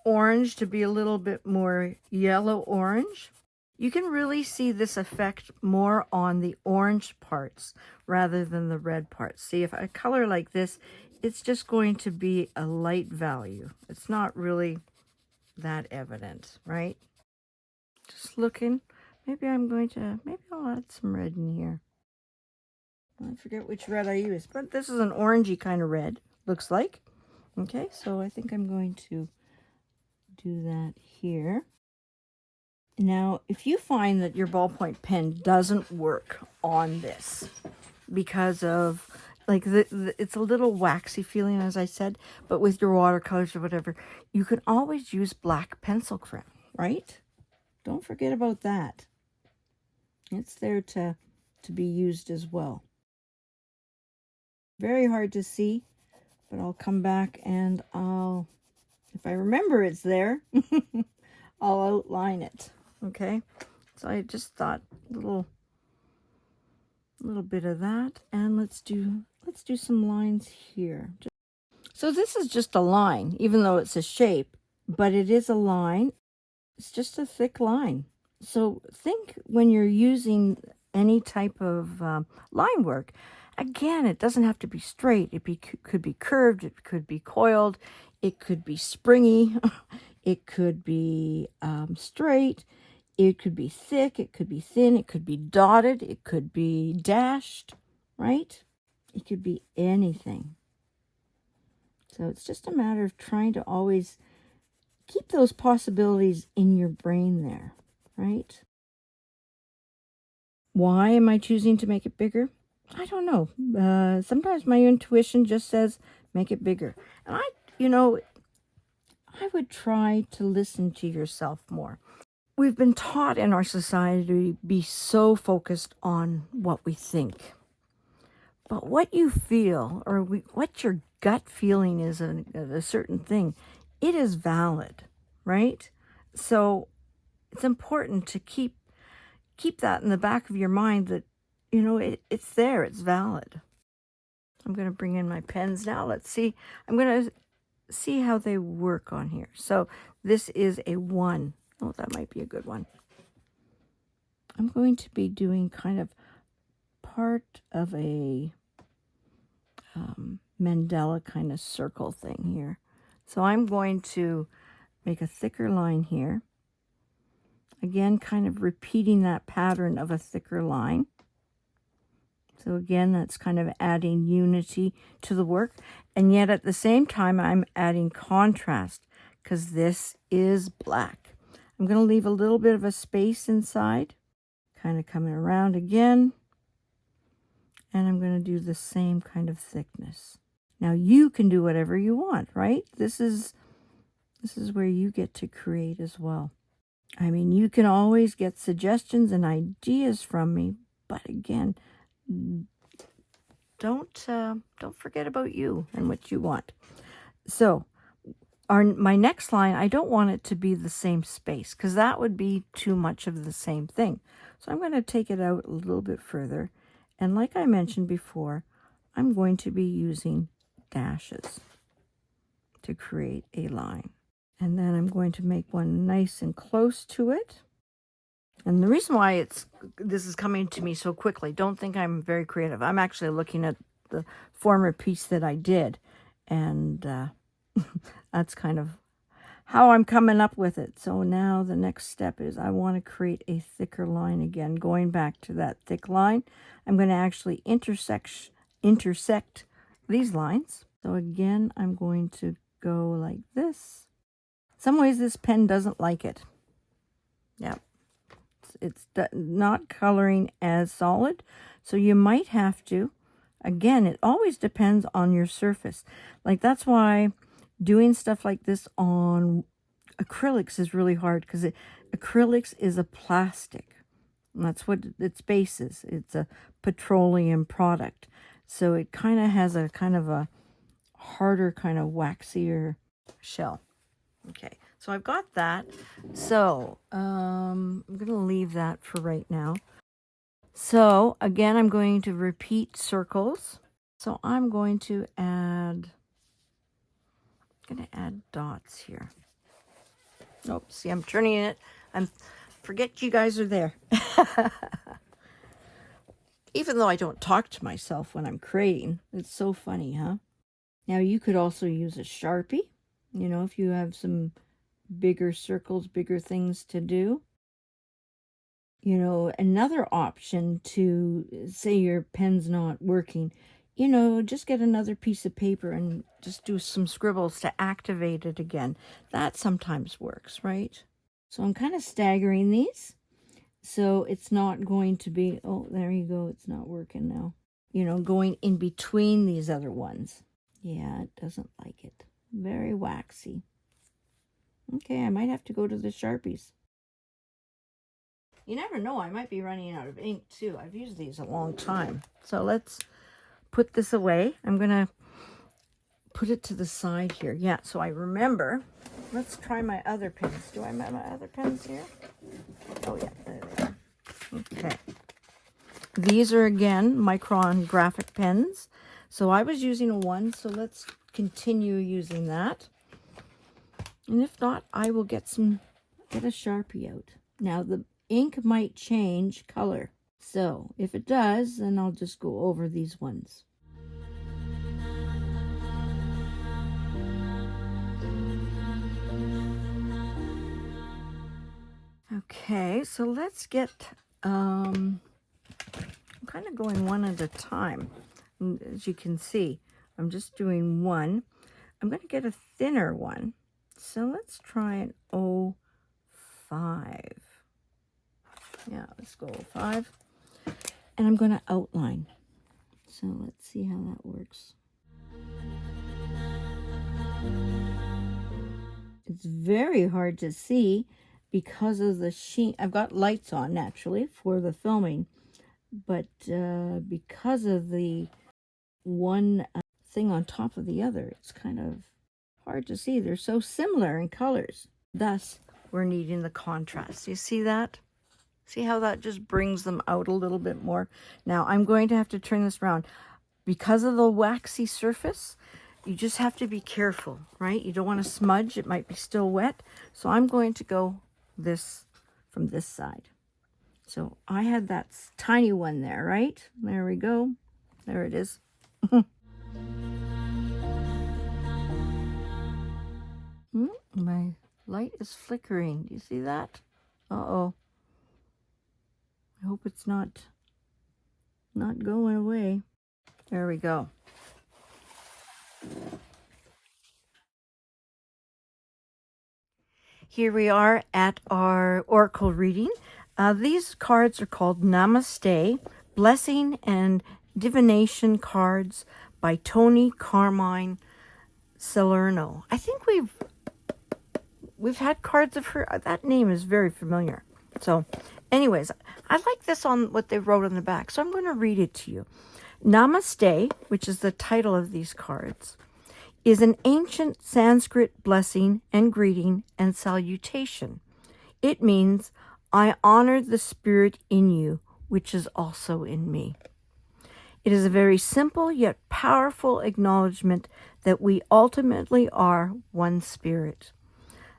orange to be a little bit more yellow orange. You can really see this effect more on the orange parts rather than the red parts. See, if I color like this, it's just going to be a light value. It's not really that evident, right? Just looking. Maybe I'll add some red in here. I forget which red I used, but this is an orangey kind of red, looks like. Okay, so I think I'm going to do that here. Now, if you find that your ballpoint pen doesn't work on this because of, like, it's a little waxy feeling, as I said, but with your watercolors or whatever, you can always use black pencil crayon, right? Don't forget about that. It's there to be used as well. Very hard to see, but I'll come back and if I remember it's there, I'll outline it. Okay, so I just thought a little bit of that, and let's do some lines here. So this is just a line, even though it's a shape, but it is a line. It's just a thick line. So think when you're using any type of line work, again, it doesn't have to be straight. It could be curved, it could be coiled, it could be springy, it could be straight, it could be thick, it could be thin, it could be dotted, it could be dashed, right? It could be anything. So it's just a matter of trying to always keep those possibilities in your brain there, right? Why am I choosing to make it bigger? I don't know. Sometimes my intuition just says, make it bigger. And I would try to listen to yourself more. We've been taught in our society to be so focused on what we think. But what you feel, or what your gut feeling is of a certain thing, it is valid, right? So it's important to keep that in the back of your mind that, it's there, it's valid. I'm going to bring in my pens now. Let's see. I'm going to see how they work on here. So this is a 1. Oh, that might be a good one. I'm going to be doing kind of part of a mandala kind of circle thing here. So I'm going to make a thicker line here. Again, kind of repeating that pattern of a thicker line. So again, that's kind of adding unity to the work. And yet at the same time, I'm adding contrast because this is black. I'm going to leave a little bit of a space inside, kind of coming around again. And I'm going to do the same kind of thickness. Now you can do whatever you want, right? This is where you get to create as well. I mean, you can always get suggestions and ideas from me, but again, don't forget about you and what you want. So my next line, I don't want it to be the same space because that would be too much of the same thing. So I'm going to take it out a little bit further. And like I mentioned before, I'm going to be using dashes to create a line. And then I'm going to make one nice and close to it. And the reason why this is coming to me so quickly, don't think I'm very creative. I'm actually looking at the former piece that I did. And that's kind of how I'm coming up with it. So now the next step is I want to create a thicker line again. Going back to that thick line, I'm going to actually intersect these lines. So again, I'm going to go like this. Some ways this pen doesn't like it. Yeah, it's not coloring as solid, so you might have to. Again, it always depends on your surface. Like that's why doing stuff like this on acrylics is really hard because acrylics is a plastic. And that's what its base is. It's a petroleum product, so it kind of has a kind of a harder, kind of waxier shell. Okay, so I've got that. So I'm going to leave that for right now. So again, I'm going to repeat circles. So I'm going to add dots here. Oh, see, I'm turning it. Forget you guys are there. Even though I don't talk to myself when I'm creating. It's so funny, huh? Now you could also use a Sharpie. You know, if you have some bigger circles, bigger things to do. You know, another option to say your pen's not working, you know, just get another piece of paper and just do some scribbles to activate it again. That sometimes works, right? So I'm kind of staggering these. So it's not going to be, oh, there you go. It's not working now. You know, going in between these other ones. Yeah, it doesn't like it. Very waxy. Okay, I might have to go to the Sharpies. You never know, I might be running out of ink too. I've used these a long time. So let's put this away. I'm going to put it to the side here. Yeah, so I remember. Let's try my other pens. Do I have my other pens here? Oh yeah, there they are. Okay. These are again Micron graphic pens. So I was using a 1, so let's continue using that. And if not, I will get a Sharpie out. Now the ink might change color. So if it does, then I'll just go over these ones. Okay, so let's get, I'm kind of going one at a time. And as you can see, I'm just doing one. I'm going to get a thinner one. So let's try an 05. Yeah, let's go 05. And I'm going to outline. So let's see how that works. It's very hard to see because of the sheen. I've got lights on naturally for the filming, but because of the one thing on top of the other, it's kind of hard to see. They're so similar in colors. Thus, we're needing the contrast. You see that? See how that just brings them out a little bit more? Now, I'm going to have to turn this around. Because of the waxy surface, you just have to be careful, right? You don't want to smudge. It might be still wet. So I'm going to go from this side. So I had that tiny one there, right? There we go. There it is. My light is flickering. Do you see that? Uh-oh. I hope it's not going away. There we go. Here we are at our oracle reading. These cards are called Namaste, Blessing and Divination cards by Toni, Carmine, Salerno. I think we've had cards of her. That name is very familiar. So anyways, I like this on what they wrote on the back, so I'm going to read it to you. Namaste, which is the title of these cards, is an ancient Sanskrit blessing and greeting and salutation. It means, I honor the spirit in you, which is also in me. It is a very simple yet powerful acknowledgement that we ultimately are one spirit.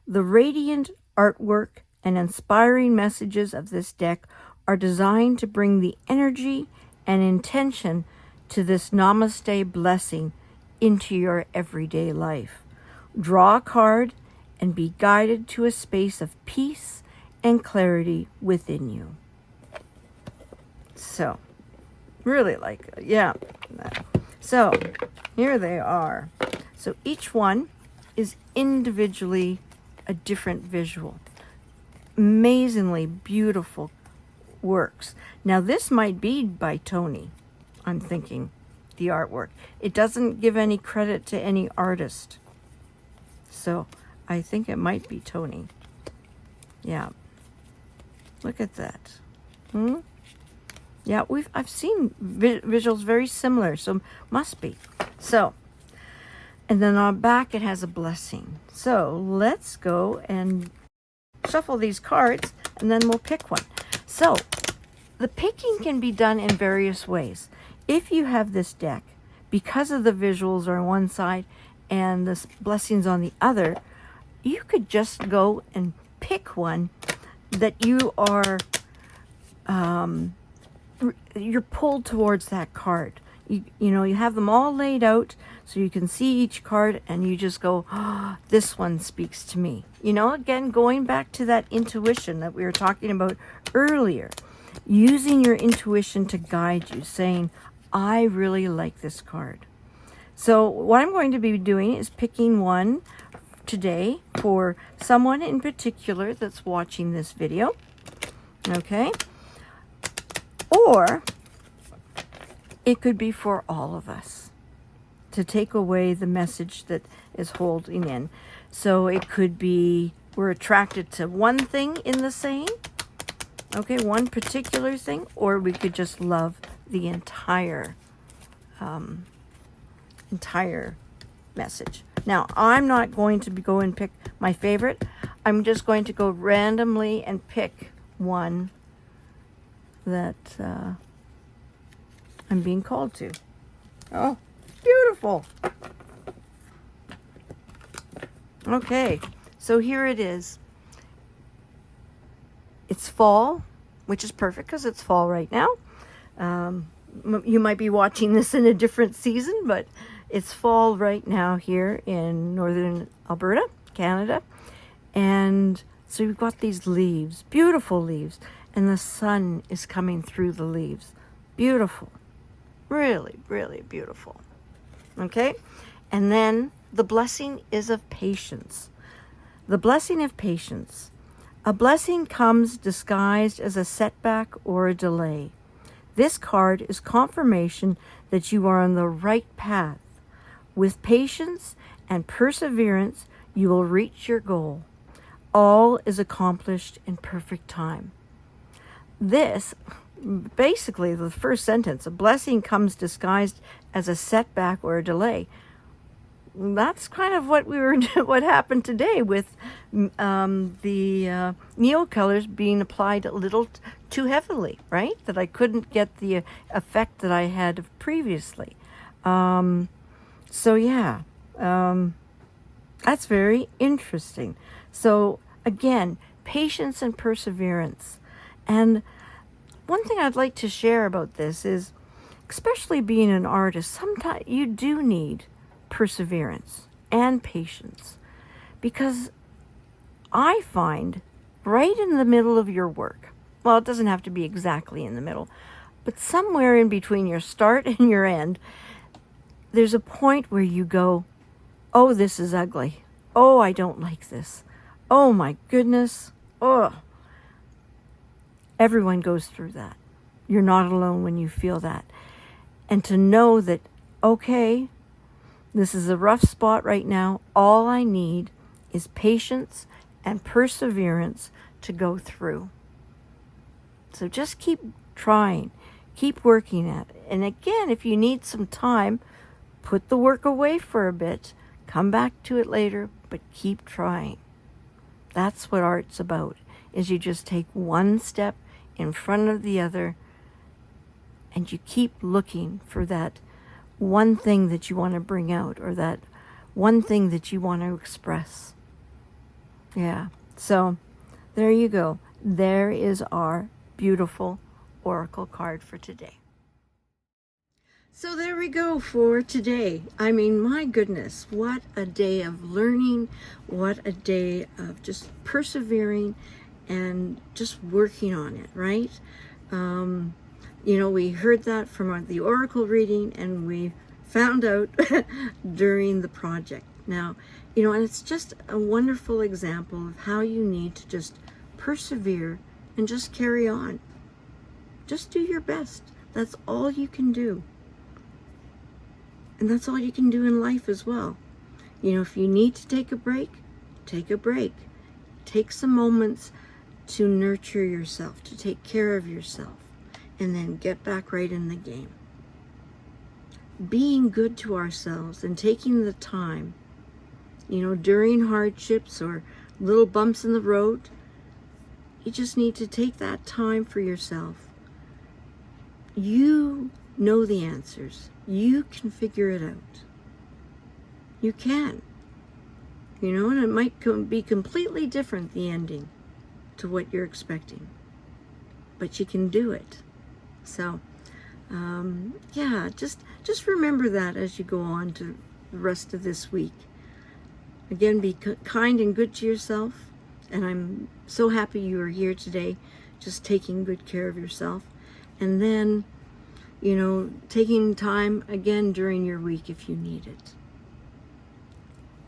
The radiant artwork and inspiring messages of this deck are designed to bring the energy and intention to this Namaste blessing into your everyday life. Draw a card and be guided to a space of peace and clarity within you. So, really like it. Yeah. So, here they are. So each one is individually a different visual. Amazingly beautiful works. Now this might be by Toni, I'm thinking, the artwork. It doesn't give any credit to any artist. So I think it might be Toni. Yeah. Look at that. Yeah, I've seen visuals very similar, so must be. So, and then on back it has a blessing. So let's go and shuffle these cards, and then we'll pick one. So the picking can be done in various ways. If you have this deck, because of the visuals are on one side and the blessings on the other, you could just go and pick one that you are you're pulled towards that card. You know, you have them all laid out so you can see each card, and you just go, oh, this one speaks to me. You know, again, going back to that intuition that we were talking about earlier, using your intuition to guide you, saying, I really like this card. So what I'm going to be doing is picking one today for someone in particular that's watching this video. Okay? Or it could be for all of us to take away the message that is holding in. So it could be we're attracted to one thing in the same, okay, one particular thing, or we could just love the entire message. Now, I'm not going to go and pick my favorite. I'm just going to go randomly and pick one that I'm being called to. Oh, beautiful. Okay, so here it is. It's fall, which is perfect because it's fall right now. You might be watching this in a different season, but it's fall right now here in northern Alberta, Canada. And so you've got these leaves, beautiful leaves, and the sun is coming through the leaves. Beautiful. Really, really beautiful. Okay? And then the blessing is of patience. The blessing of patience. A blessing comes disguised as a setback or a delay. This card is confirmation that you are on the right path. With patience and perseverance, you will reach your goal. All is accomplished in perfect time. This, basically the first sentence, a blessing comes disguised as a setback or a delay. That's kind of what what happened today with the Neocolors being applied a little too heavily, right? That I couldn't get the effect that I had previously. So yeah, that's very interesting. So again, patience and perseverance. And one thing I'd like to share about this is especially being an artist, sometimes you do need perseverance and patience, because I find right in the middle of your work, well, it doesn't have to be exactly in the middle, but somewhere in between your start and your end, there's a point where you go, oh, this is ugly. Oh, I don't like this. Oh my goodness. Oh. Everyone goes through that. You're not alone when you feel that. And to know that, okay, this is a rough spot right now. All I need is patience and perseverance to go through. So just keep trying, keep working at it. And again, if you need some time, put the work away for a bit, come back to it later, but keep trying. That's what art's about, is you just take one step in front of the other, and you keep looking for that one thing that you want to bring out, or that one thing that you want to express. Yeah, so there you go. There is our beautiful oracle card for today. So there we go for today. I mean, my goodness, what a day of learning, what a day of just persevering and just working on it, right? You know, we heard that from the oracle reading, and we found out during the project. Now, you know, and it's just a wonderful example of how you need to just persevere and just carry on. Just do your best. That's all you can do. And that's all you can do in life as well. You know, if you need to take a break, take a break. Take some moments to nurture yourself, to take care of yourself, and then get back right in the game. Being good to ourselves and taking the time, you know, during hardships or little bumps in the road, you just need to take that time for yourself. You know the answers. You can figure it out. You can. You know, and it might be completely different, the ending, to what you're expecting. But you can do it. So, yeah, just remember that as you go on to the rest of this week. Again, be kind and good to yourself. And I'm so happy you are here today, just taking good care of yourself. And then, you know, taking time again during your week if you need it.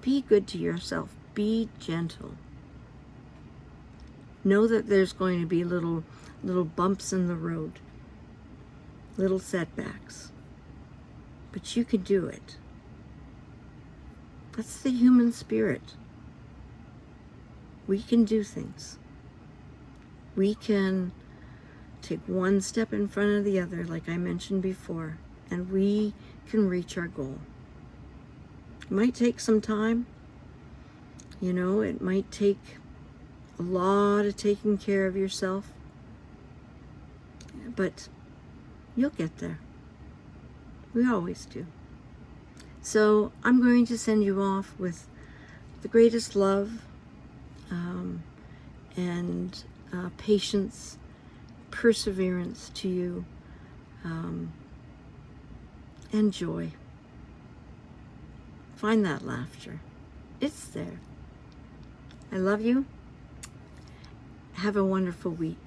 Be good to yourself. Be gentle. Know that there's going to be little bumps in the road, little setbacks, but you can do it. That's the human spirit. We can do things. We can take one step in front of the other, like I mentioned before, and we can reach our goal. It might take some time. You know, it might take a lot of taking care of yourself, but you'll get there. We always do. So I'm going to send you off with the greatest love and patience, perseverance to you, and joy. Find that laughter. It's there. I love you. Have a wonderful week.